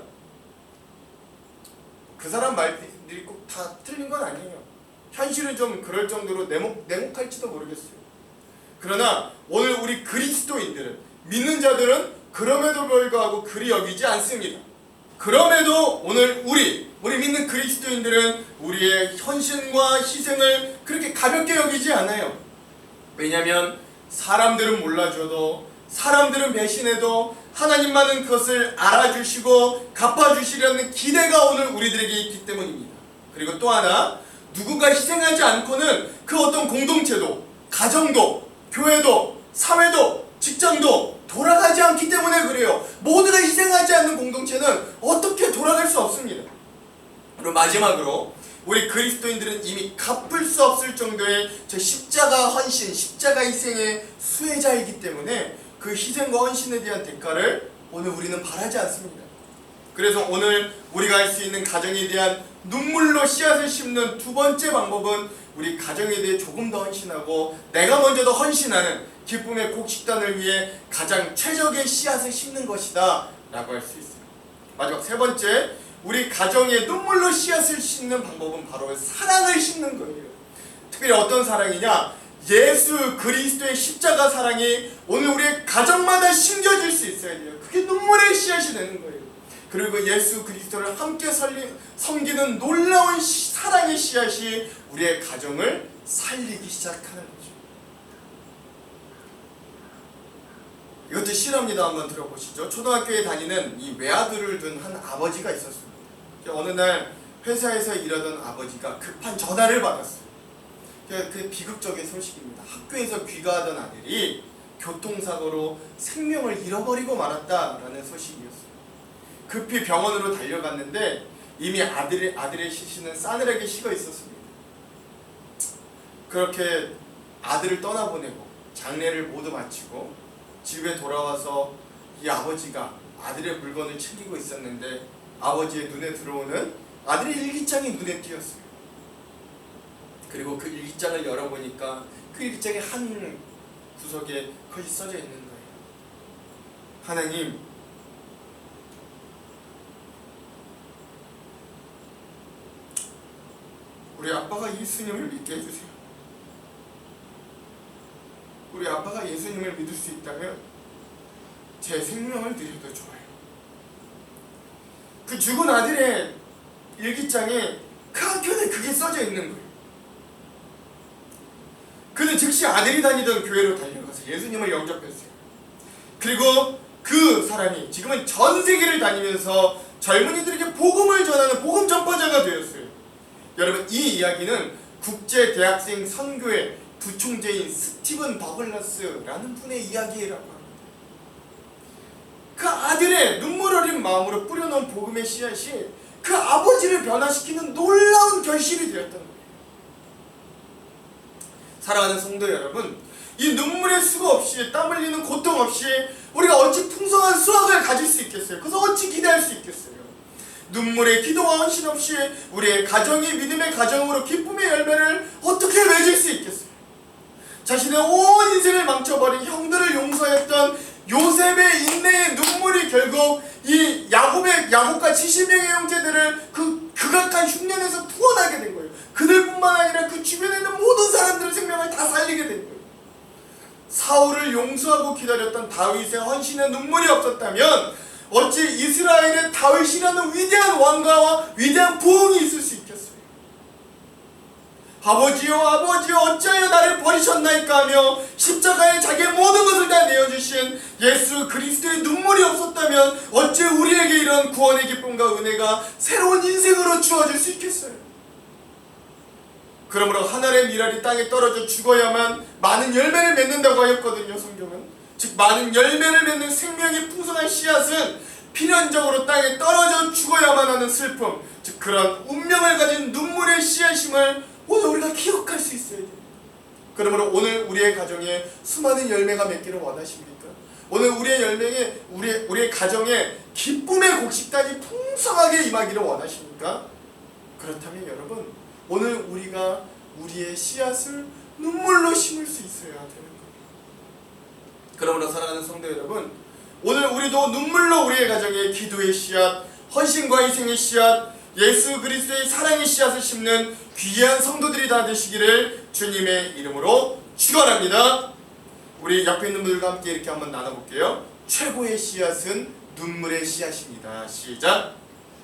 그 사람 말들이 꼭 다 틀린 건 아니에요. 현실은 좀 그럴 정도로 냉혹할지도 모르겠어요. 그러나 오늘 우리 그리스도인들은, 믿는 자들은 그럼에도 불구하고 그리 여기지 않습니다. 그럼에도 오늘 우리 믿는 그리스도인들은 우리의 헌신과 희생을 그렇게 가볍게 여기지 않아요. 왜냐하면 사람들은 몰라줘도, 사람들은 배신해도 하나님만은 그것을 알아주시고 갚아주시려는 기대가 오늘 우리들에게 있기 때문입니다. 그리고 또 하나, 누군가 희생하지 않고는 그 어떤 공동체도, 가정도, 교회도, 사회도, 직장도 돌아가지 않기 때문에 그래요. 모두가 희생하지 않는 공동체는 어떻게 돌아갈 수 없습니다. 그리고 마지막으로 우리 그리스도인들은 이미 갚을 수 없을 정도의 저 십자가 헌신, 십자가 희생의 수혜자이기 때문에 그 희생과 헌신에 대한 대가를 오늘 우리는 바라지 않습니다. 그래서 오늘 우리가 할 수 있는 가정에 대한 눈물로 씨앗을 심는 두 번째 방법은 우리 가정에 대해 조금 더 헌신하고 내가 먼저 더 헌신하는 기쁨의 곡식단을 위해 가장 최적의 씨앗을 심는 것이다 라고 할 수 있어요. 마지막 세 번째, 우리 가정에 눈물로 씨앗을 심는 방법은 바로 사랑을 심는 거예요. 특별히 어떤 사랑이냐? 예수 그리스도의 십자가 사랑이 오늘 우리의 가정마다 심겨질 수 있어야 돼요. 그게 눈물의 씨앗이 되는 거예요. 그리고 예수 그리스도를 함께 섬기는 놀라운 사랑의 씨앗이 우리의 가정을 살리기 시작하는 거죠. 이것도 실화입니다. 한번 들어보시죠. 초등학교에 다니는 이 외아들을 둔 한 아버지가 있었습니다. 어느 날 회사에서 일하던 아버지가 급한 전화를 받았어요. 그 비극적인 소식입니다. 학교에서 귀가하던 아들이 교통사고로 생명을 잃어버리고 말았다라는 소식이었어요. 급히 병원으로 달려갔는데 이미 아들의 시신은 싸늘하게 식어 있었습니다. 그렇게 아들을 떠나보내고 장례를 모두 마치고 집에 돌아와서 이 아버지가 아들의 물건을 챙기고 있었는데 아버지의 눈에 들어오는 아들의 일기장이 눈에 띄었어요. 그리고 그 일기장을 열어보니까 그 일기장의 한 구석에 그것이 써져 있는 거예요. 하나님, 우리 아빠가 예수님을 믿게 해주세요. 우리 아빠가 예수님을 믿을 수 있다면 제 생명을 드려도 좋아요. 그 죽은 아들의 일기장에 그 한켠에 그게 써져 있는 거예요. 그는 즉시 아들이 다니던 교회로 달려가서 예수님을 영접했어요. 그리고 그 사람이 지금은 전 세계를 다니면서 젊은이들에게 복음을 전하는 복음 전파자가 되었어요. 여러분, 이 이야기는 국제대학생 선교회 부총재인 스티븐 더글라스라는 분의 이야기라고 합니다. 그 아들의 눈물 어린 마음으로 뿌려놓은 복음의 씨앗이 그 아버지를 변화시키는 놀라운 결실이 되었던 거예요. 사랑하는 성도 여러분, 이 눈물의 수고 없이, 땀 흘리는 고통 없이 우리가 어찌 풍성한 수확을 가질 수 있겠어요? 그래서 어찌 기대할 수 있겠어요? 눈물의 기도와 헌신 없이 우리의 가정이 믿음의 가정으로 기쁨의 열매를 어떻게 맺을 수 있겠어요? 자신의 온 인생을 망쳐버린 형들을 용서했던 요셉의 인내의 눈물이 결국 이 야곱과 70명의 형제들을 그 극악한 흉년에서 구원하게 된 거예요. 그들뿐만 아니라 그 주변에 있는 모든 사람들의 생명을 다 살리게 된 거예요. 사울을 용서하고 기다렸던 다윗의 헌신의 눈물이 없었다면 어찌 이스라엘의 다윗이라는 위대한 왕가와 위대한 부흥이 있을 수 있겠어요? 아버지여 아버지여 어찌하여 나를 버리셨나이까 하며 십자가에 자기의 모든 것을 다 내어주신 예수 그리스도의 눈물이 없었다면 어찌 우리에게 이런 구원의 기쁨과 은혜가 새로운 인생으로 주어질 수 있겠어요? 그러므로 한 알의 밀알이 땅에 떨어져 죽어야만 많은 열매를 맺는다고 하였거든요. 성경은 즉 많은 열매를 맺는 생명이 풍성한 씨앗은 필연적으로 땅에 떨어져 죽어야만 하는 슬픔, 즉 그런 운명을 가진 눈물의 씨앗임을 오늘 우리가 기억할 수 있어야 됩니다. 그러므로 오늘 우리의 가정에 수많은 열매가 맺기를 원하십니까? 오늘 우리의 가정에 기쁨의 곡식단이 풍성하게 임하기를 원하십니까? 그렇다면 여러분, 오늘 우리가 우리의 씨앗을 눈물로 심을 수 있어야 되는 겁니다. 그러므로 사랑하는 성도 여러분, 오늘 우리도 눈물로 우리의 가정에 기도의 씨앗, 헌신과 희생의 씨앗, 예수 그리스도의 사랑의 씨앗을 심는 귀한 성도들이 다 되시기를 주님의 이름으로 축원합니다. 우리 옆에 있는 분들과 함께 이렇게 한번 나눠볼게요. 최고의 씨앗은 눈물의 씨앗입니다. 시작.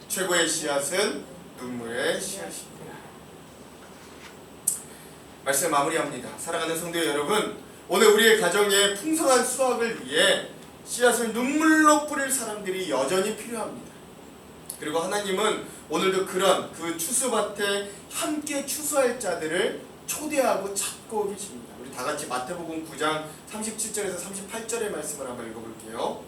최고의 씨앗은 눈물의 씨앗입니다. 말씀 마무리합니다. 사랑하는 성도 여러분, 오늘 우리의 가정에 풍성한 수확을 위해 씨앗을 눈물로 뿌릴 사람들이 여전히 필요합니다. 그리고 하나님은 오늘도 그런 그 추수밭에 함께 추수할 자들을 초대하고 찾고 계십니다. 우리 다 같이 마태복음 9장 37절에서 38절의 말씀을 한번 읽어볼게요.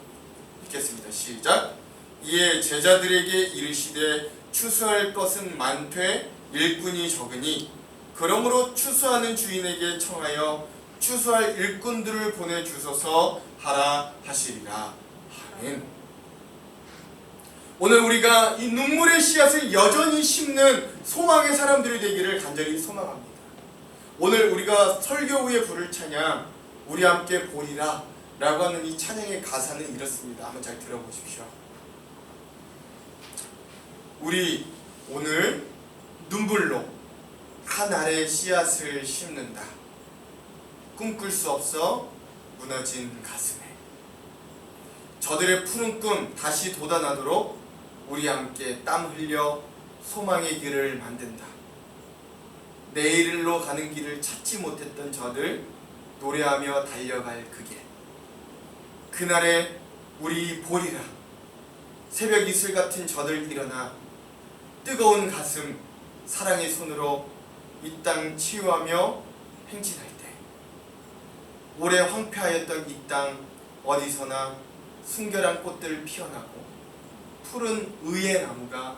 읽겠습니다. 시작. 이에 제자들에게 이르시되 추수할 것은 많되 일꾼이 적으니 그러므로 추수하는 주인에게 청하여 추수할 일꾼들을 보내주소서 하라 하시리라. 아멘. 오늘 우리가 이 눈물의 씨앗을 여전히 심는 소망의 사람들이 되기를 간절히 소망합니다. 오늘 우리가 설교 후에 부를 찬양 우리 함께 보리라 라고 하는 이 찬양의 가사는 이렇습니다. 한번 잘 들어보십시오. 우리 오늘 눈물로 한 알의 씨앗을 심는다. 꿈꿀 수 없어 무너진 가슴에 저들의 푸른 꿈 다시 돋아나도록 우리 함께 땀 흘려 소망의 길을 만든다. 내일로 가는 길을 찾지 못했던 저들 노래하며 달려갈 그 길. 그날에 우리 보리라. 새벽 이슬 같은 저들 일어나 뜨거운 가슴 사랑의 손으로 이 땅 치유하며 행진할 때 오래 황폐하였던 이 땅 어디서나 순결한 꽃들 피어나고 푸른 의의 나무가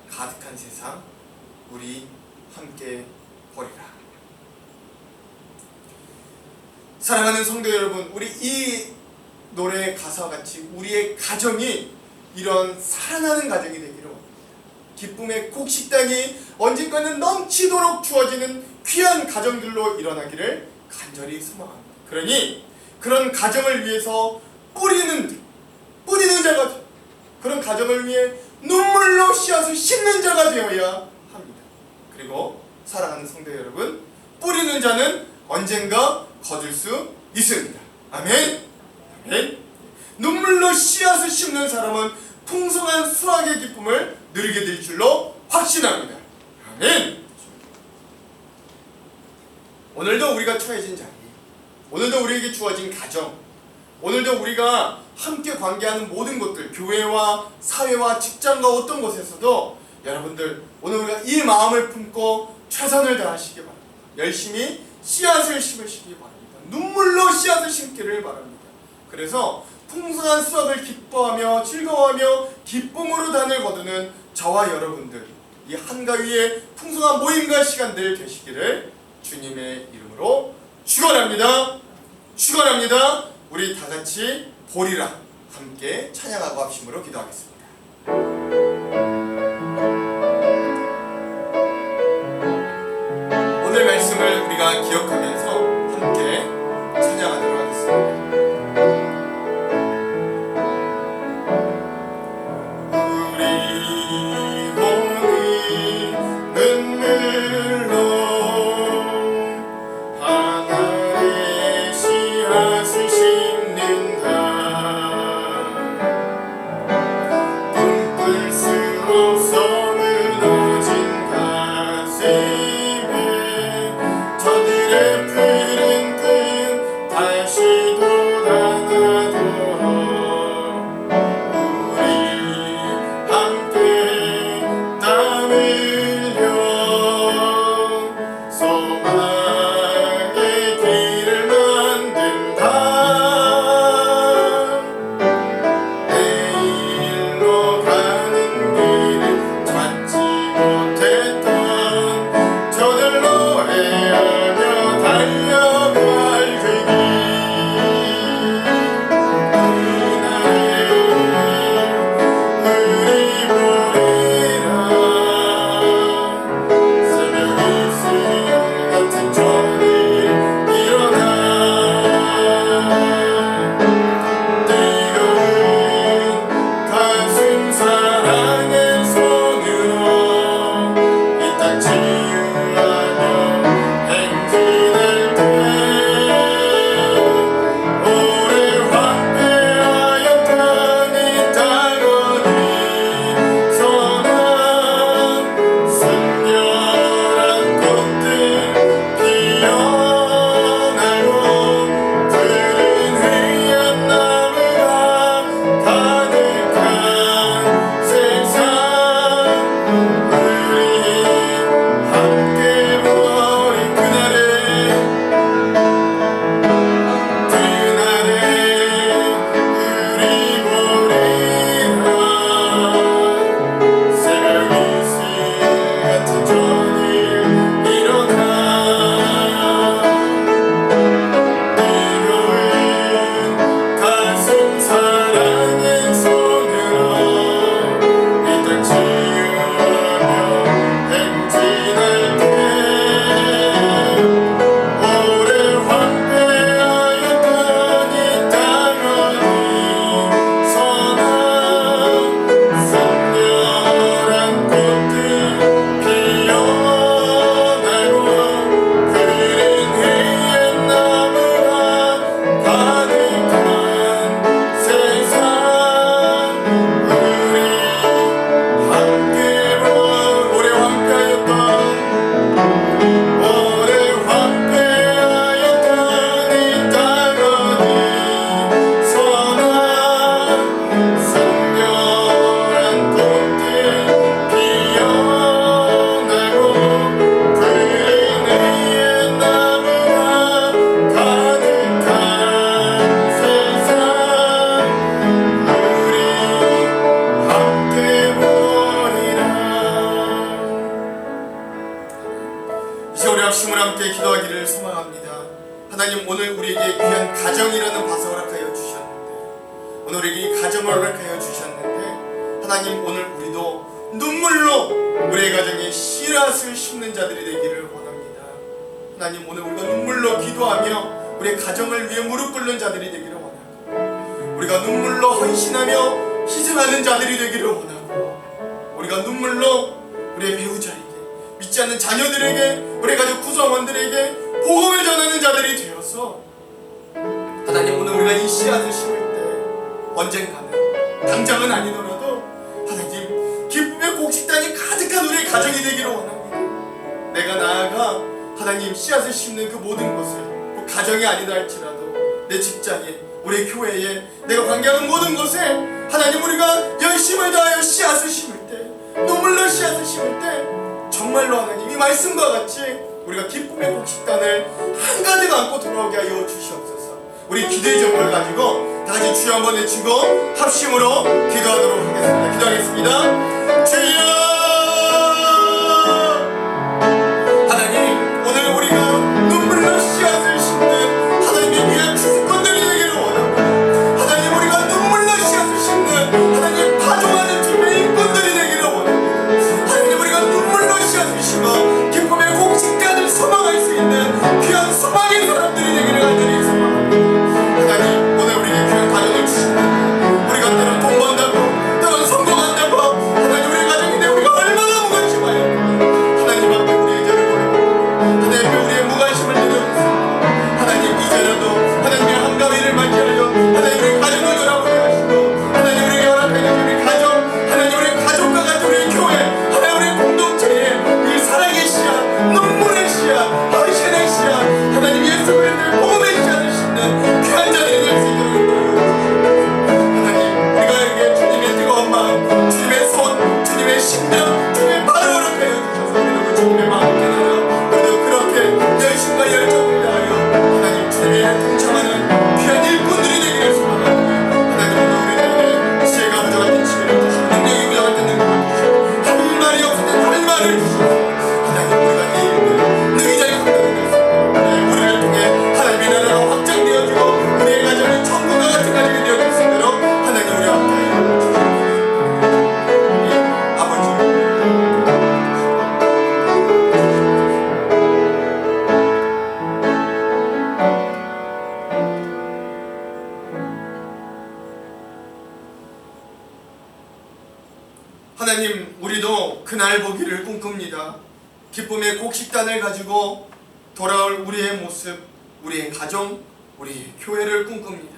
가득한 세상 우리 함께 보리라. 사랑하는 성도 여러분, 우리 이 노래의 가사와 같이 우리의 가정이 이런 살아나는 가정이 되기를 원합니다. 기쁨의 곡식당이 언젠가는 넘치도록 주어지는 귀한 가정들로 일어나기를 간절히 소망합니다. 그러니 그런 가정을 위해서 뿌리는 자가 되, 그런 가정을 위해 눈물로 씨앗을 심는 자가 되어야 합니다. 그리고 사랑하는 성도 여러분, 뿌리는 자는 언젠가 거둘 수 있습니다. 아멘. 아멘. 눈물로 씨앗을 심는 사람은 풍성한 수확의 기쁨을 누리게 될 줄로 확신합니다. 아멘. 오늘도 우리가 처해진 자리, 오늘도 우리에게 주어진 가정, 오늘도 우리가 함께 관계하는 모든 곳들, 교회와 사회와 직장과 어떤 곳에서도 여러분들 오늘 우리가 이 마음을 품고 최선을 다하시기 바랍니다. 열심히 씨앗을 심으시기 바랍니다. 눈물로 씨앗을 심기를 바랍니다. 그래서 풍성한 수확을 기뻐하며 즐거워하며 기쁨으로 단을 거두는 저와 여러분들, 이 한가위의 풍성한 모임과 시간들 되시기를 주님의 이름으로 축원합니다. 축원합니다. 우리 다 같이 보리라 함께 찬양하고 합심으로 기도하겠습니다. 오늘 말씀을 우리가 기억하면서 함께 찬양하도록 하겠습니다. 저들의 주님을 소망합니다. 하나님, 오늘 우리에게 귀한 가정이라는 밭을 허락하여 주셨는데, 오늘 우리에게 이 가정을 허락하여 주셨는데, 하나님, 오늘 우리도 눈물로 우리의 가정에 씨앗을 심는 자들이 되기를 원합니다. 하나님, 오늘 우리가 눈물로 기도하며 우리의 가정을 위해 무릎 꿇는 자들이 되기를 원하고, 우리가 눈물로 헌신하며 희생하는 자들이 되기를 원하고, 우리가 눈물로 우리의 배우자에게, 믿지 않는 자녀들에게, 우리 가족 구성원들에게 복음을 전하는 자들이 되어서, 하나님, 오늘 우리가 이 씨앗을 심을 때 언젠가는, 당장은 아니더라도 하나님, 기쁨의 곡식단이 가득한 우리의 가정이 되기를 원합니다. 내가 나아가 하나님 씨앗을 심는 그 모든 곳에, 그 가정이 아니다 할지라도 내 직장에, 우리 교회에, 내가 관계하는 모든 곳에 하나님, 우리가 열심을 다하여 씨앗을 심을 때, 눈물로 씨앗을 심을 때, 정말로 하나님, 이 말씀과 같이 우리가 기쁨의 곡식단을 한가득 안고 돌아오게 하여 주시옵소서. 우리 기도의 제목을 가지고 다시 주여 한번 외치고 합심으로 기도하도록 하겠습니다. 기도하겠습니다. 주여, 하나님, 오늘 우리가 눈물로 씨앗을 심는 하나님의 귀한 추수꾼들이 되기를 원합니다. 하나님, 우리가 눈물로 씨앗을 심는 하나님 파종하는 주님의 일꾼들이 되기를 원합니다. 하나님, 우리가 눈물로 씨앗을 심어 기쁨의 곡식단을 소망할 수 있는 귀한 소망의 사람들이 되기를 간절히 소망합니다. 하나님, 오늘 우리에게 귀한 가정을 주신다. 우리가 때론 돈 번다고, 때론 성공한다고, 하나님, 우리의 가정인데 우리가 얼마나 무관심하여 하나님 앞에 우리의 죄를 고백하고 하나님 앞에 우리의 무관심을 내려놓습니다. 하나님, 이제라도 하나님의 한가위를 맞이하여 하나님 우리의 가정을 돌아보게 하시고, 하나님 우리에게 허락하여 주신 우리 가정, 하나님 우리의 가족과 같은 우리의 교회, 하나님 우리의 공동체에 이 사랑의 씨앗, 눈물의 씨앗, 헌신의 씨앗, 하나님 예수 그리스도의 복음의 씨앗을 심는 귀한 자들이 될 수 있도록 인도하여 하나님, 우리가 이렇게 주님의 뜨거운 마음, 주님의 손, 주님의 심령, 주님의 발을 허락하여 주셔서 우리도 주님의 마음을 깨달아 우리도 그렇게 열심과 열정을 다하여 하나님 주님의 일에 동참하는 귀한 일꾼들이 되기를 소망합니다. 하나님, 오늘 우리에게 지혜가 부족한 지혜를 주시고 능력이 부족한 능력을 주시고 할 말이 없을 땐 할 말을 주시고, 하나님, 우리가 이 일을 능히자의 감당을 낼수 있도록 우리를 통해 하나님의 나라가 확장되어지고 우리의 가정이 천국과 같은 가정이 되어질 수 있도록 하나님 우리 함께하여 주시옵소서. 아버지, 하나님, 우리도 그날 보기를 꿈꿉니다. 기쁨의 곡식단을 가지고 돌아올 우리의 모습, 우리의 가정, 우리의 교회를 꿈꿉니다.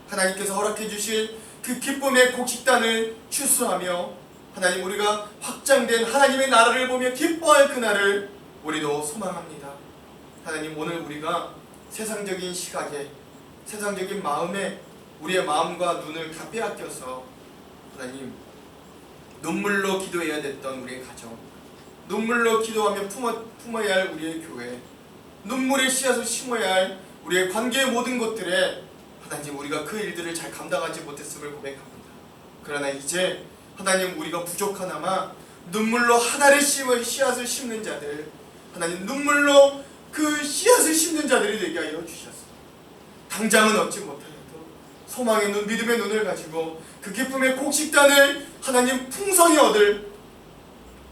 하나님께서 허락해 주실 그 기쁨의 곡식단을 추수하며 하나님, 우리가 확장된 하나님의 나라를 보며 기뻐할 그날을 우리도 소망합니다. 하나님, 오늘 우리가 세상적인 시각에, 세상적인 마음에 우리의 마음과 눈을 다 빼앗겨서 하나님, 눈물로 기도해야 됐던 우리의 가정, 눈물로 기도하며 품어야 할 우리의 교회, 눈물의 씨앗을 심어야 할 우리의 관계의 모든 것들에 하나님, 우리가 그 일들을 잘 감당하지 못했음을 고백합니다. 그러나 이제 하나님, 우리가 부족하나마 눈물로 하나를 심을 씨앗을 심는 자들, 하나님, 눈물로 그 씨앗을 심는 자들이 되게 하여 주셨습니다. 당장은 얻지 못하여도 소망의 눈, 믿음의 눈을 가지고 그 기쁨의 곡식단을 하나님 풍성히 얻을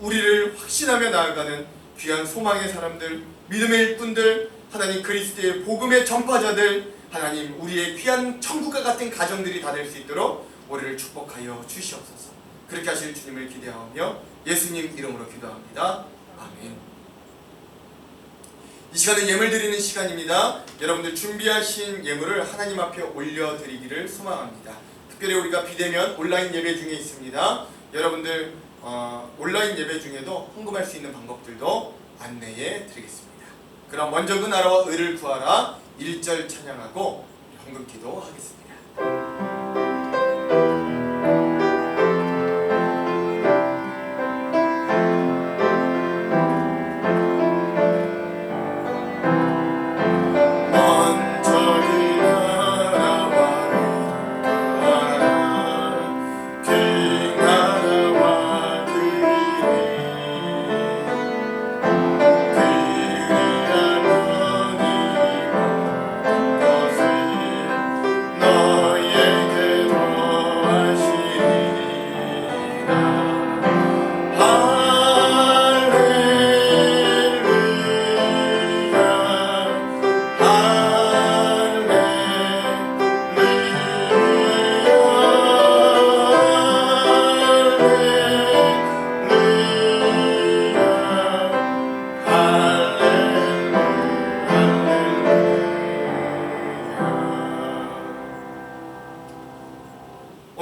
우리를 확신하며 나아가는 귀한 소망의 사람들, 믿음의 일꾼들, 하나님 그리스도의 복음의 전파자들, 하나님 우리의 귀한 천국과 같은 가정들이 다 될 수 있도록 우리를 축복하여 주시옵소서. 그렇게 하실 주님을 기대하며 예수님 이름으로 기도합니다. 아멘. 이 시간은 예물 드리는 시간입니다. 여러분들 준비하신 예물을 하나님 앞에 올려드리기를 소망합니다. 특별히 우리가 비대면 온라인 예배 중에 있습니다. 여러분들 온라인 예배 중에도 헌금할 수 있는 방법들도 안내해 드리겠습니다. 그럼 먼저 그 나라와 의를 구하라 1절 찬양하고 헌금 기도하겠습니다.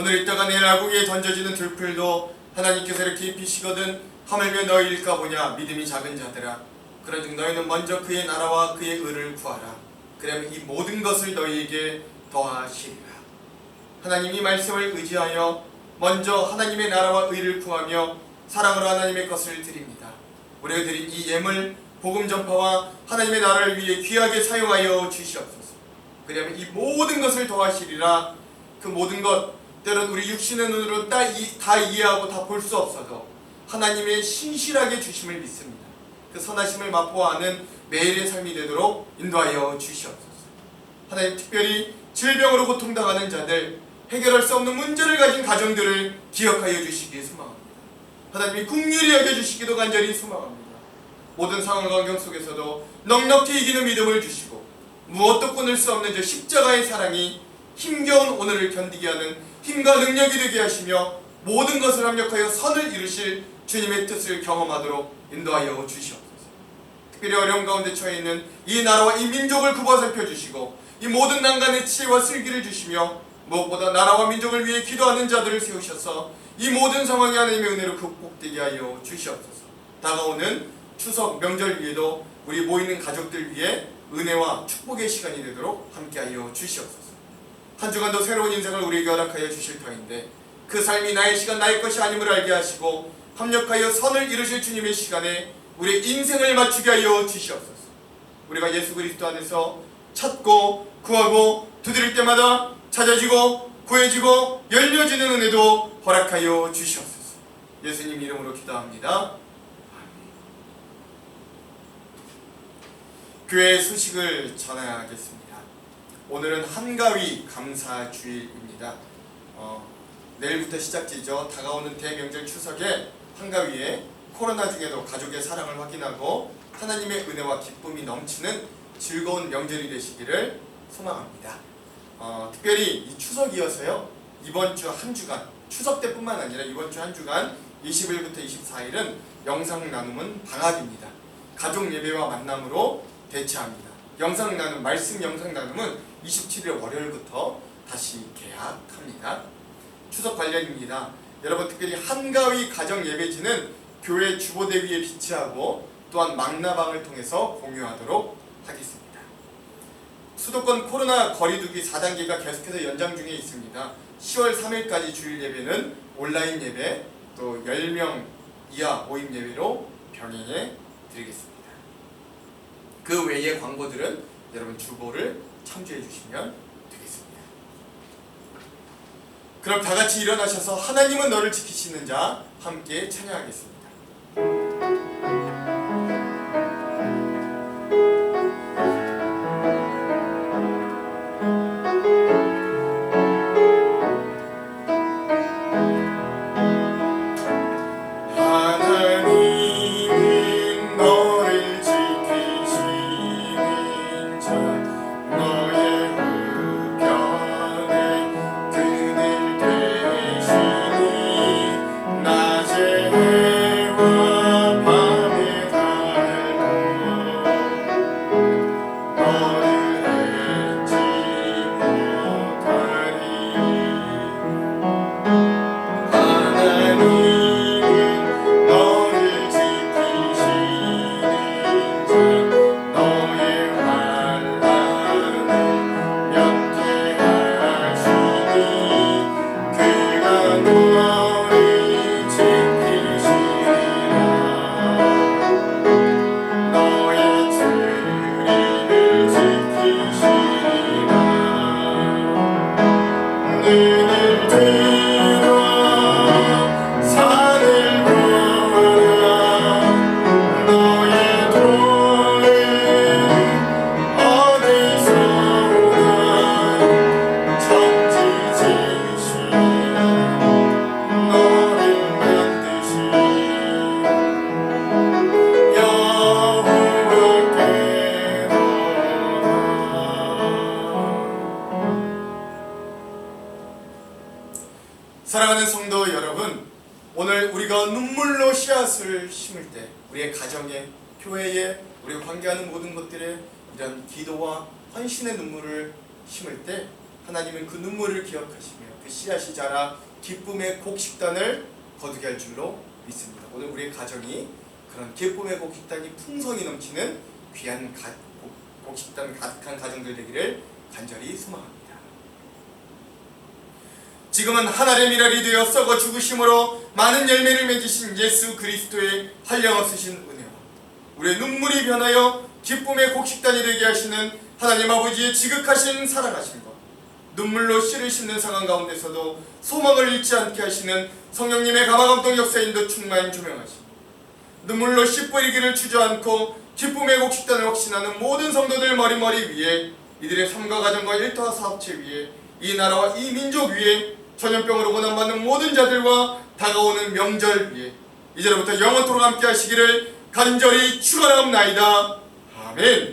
오늘 이따가 내일 아궁이에 던져지는 들풀도 하나님께서 이렇게 입히시거든 하물며 너희일까 보냐. 믿음이 작은 자들아, 그런즉 너희는 먼저 그의 나라와 그의 의를 구하라. 그러면 이 모든 것을 너희에게 더하시리라. 하나님이 말씀을 의지하여 먼저 하나님의 나라와 의를 구하며 사랑으로 하나님의 것을 드립니다. 우리가 드린 이 예물 복음 전파와 하나님의 나라를 위해 귀하게 사용하여 주시옵소서. 그러면 이 모든 것을 더하시리라. 그 모든 것 때론 우리 육신의 눈으로 다 이해하고 다 볼 수 없어도 하나님의 신실하게 주심을 믿습니다. 그 선하심을 맛보아하는 매일의 삶이 되도록 인도하여 주시옵소서. 하나님, 특별히 질병으로 고통당하는 자들, 해결할 수 없는 문제를 가진 가정들을 기억하여 주시기 소망합니다. 하나님이 긍휼히 여겨주시기도 간절히 소망합니다. 모든 상황 환경 속에서도 넉넉히 이기는 믿음을 주시고 무엇도 끊을 수 없는 저 십자가의 사랑이 힘겨운 오늘을 견디게 하는 힘과 능력이 되게 하시며 모든 것을 합력하여 선을 이루실 주님의 뜻을 경험하도록 인도하여 주시옵소서. 특별히 어려움 가운데 처해 있는 이 나라와 이 민족을 굽어 살펴주시고 이 모든 난간의 지혜와 슬기를 주시며 무엇보다 나라와 민족을 위해 기도하는 자들을 세우셔서 이 모든 상황이 하나님의 은혜로 극복되게 하여 주시옵소서. 다가오는 추석 명절 위에도 우리 모이는 가족들 위해 은혜와 축복의 시간이 되도록 함께하여 주시옵소서. 한 주간도 새로운 인생을 우리에게 허락하여 주실 터인데 그 삶이 나의 시간 나의 것이 아님을 알게 하시고 합력하여 선을 이루실 주님의 시간에 우리의 인생을 맞추게 하여 주시옵소서. 우리가 예수 그리스도 안에서 찾고 구하고 두드릴 때마다 찾아지고 구해지고 열려지는 은혜도 허락하여 주시옵소서. 예수님 이름으로 기도합니다. 교회의 소식을 전하겠습니다. 오늘은 한가위 감사주일입니다. 내일부터 시작되죠. 다가오는 대명절 추석에 한가위에 코로나 중에도 가족의 사랑을 확인하고 하나님의 은혜와 기쁨이 넘치는 즐거운 명절이 되시기를 소망합니다. 특별히 이 추석이어서요, 이번 주 한 주간, 추석 때뿐만 아니라 이번 주 한 주간 20일부터 24일은 영상 나눔은 방학입니다. 가족 예배와 만남으로 대체합니다. 영상 나눔, 말씀 영상 나눔은 27일 월요일부터 다시 개학합니다. 추석 관련입니다. 여러분, 특별히 한가위 가정 예배지는 교회 주보대 위에 비치하고 또한 망라방을 통해서 공유하도록 하겠습니다. 수도권 코로나 거리두기 4단계가 계속해서 연장 중에 있습니다. 10월 3일까지 주일 예배는 온라인 예배, 또 10명 이하 모임 예배로 병행해 드리겠습니다. 그 외의 광고들은 여러분 주보를 참조해 주시면 되겠습니다. 그럼 다 같이 일어나셔서 하나님은 너를 지키시는 자 함께 찬양하겠습니다. 사랑하는 성도 여러분, 오늘 우리가 눈물로 씨앗을 심을 때 우리의 가정에, 교회에, 우리가 관계하는 모든 것들에 이런 기도와 헌신의 눈물을 심을 때 하나님은 그 눈물을 기억하시며 그 씨앗이 자라 기쁨의 곡식단을 거두게 할 줄로 믿습니다. 오늘 우리의 가정이 그런 기쁨의 곡식단이 풍성이 넘치는 귀한 곡식단 가득한 가정들 되기를 간절히 소망합니다. 지금은 하늘의 미랄이 되어 썩어 죽으심으로 많은 열매를 맺으신 예수 그리스도의 한량없으신 은혜와 우리의 눈물이 변하여 기쁨의 곡식단이 되게 하시는 하나님 아버지의 지극하신 사랑하심과 눈물로 씨를 심는 상황 가운데서도 소망을 잃지 않게 하시는 성령님의 감화감동 역사인도 충만 조명하시고 눈물로 씨 뿌리기를 주저앉고 기쁨의 곡식단을 확신하는 모든 성도들 머리머리 위에 이들의 삶과 가정과 일터와 사업체 위에 이 나라와 이 민족 위에 전염병으로 고난받는 모든 자들과 다가오는 명절 위에 이제로부터 영원토록 함께 하시기를 간절히 축원하옵나이다. 아멘.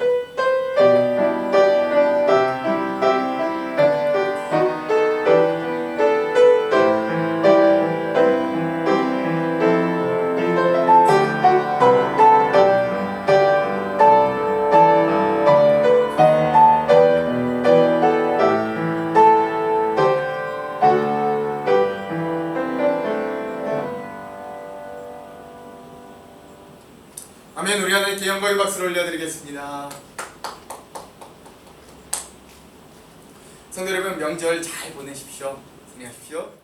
아멘. 우리 하나님께 영광의 박수를 올려드리겠습니다. 성도 여러분, 명절 잘 보내십시오. 승리하십시오.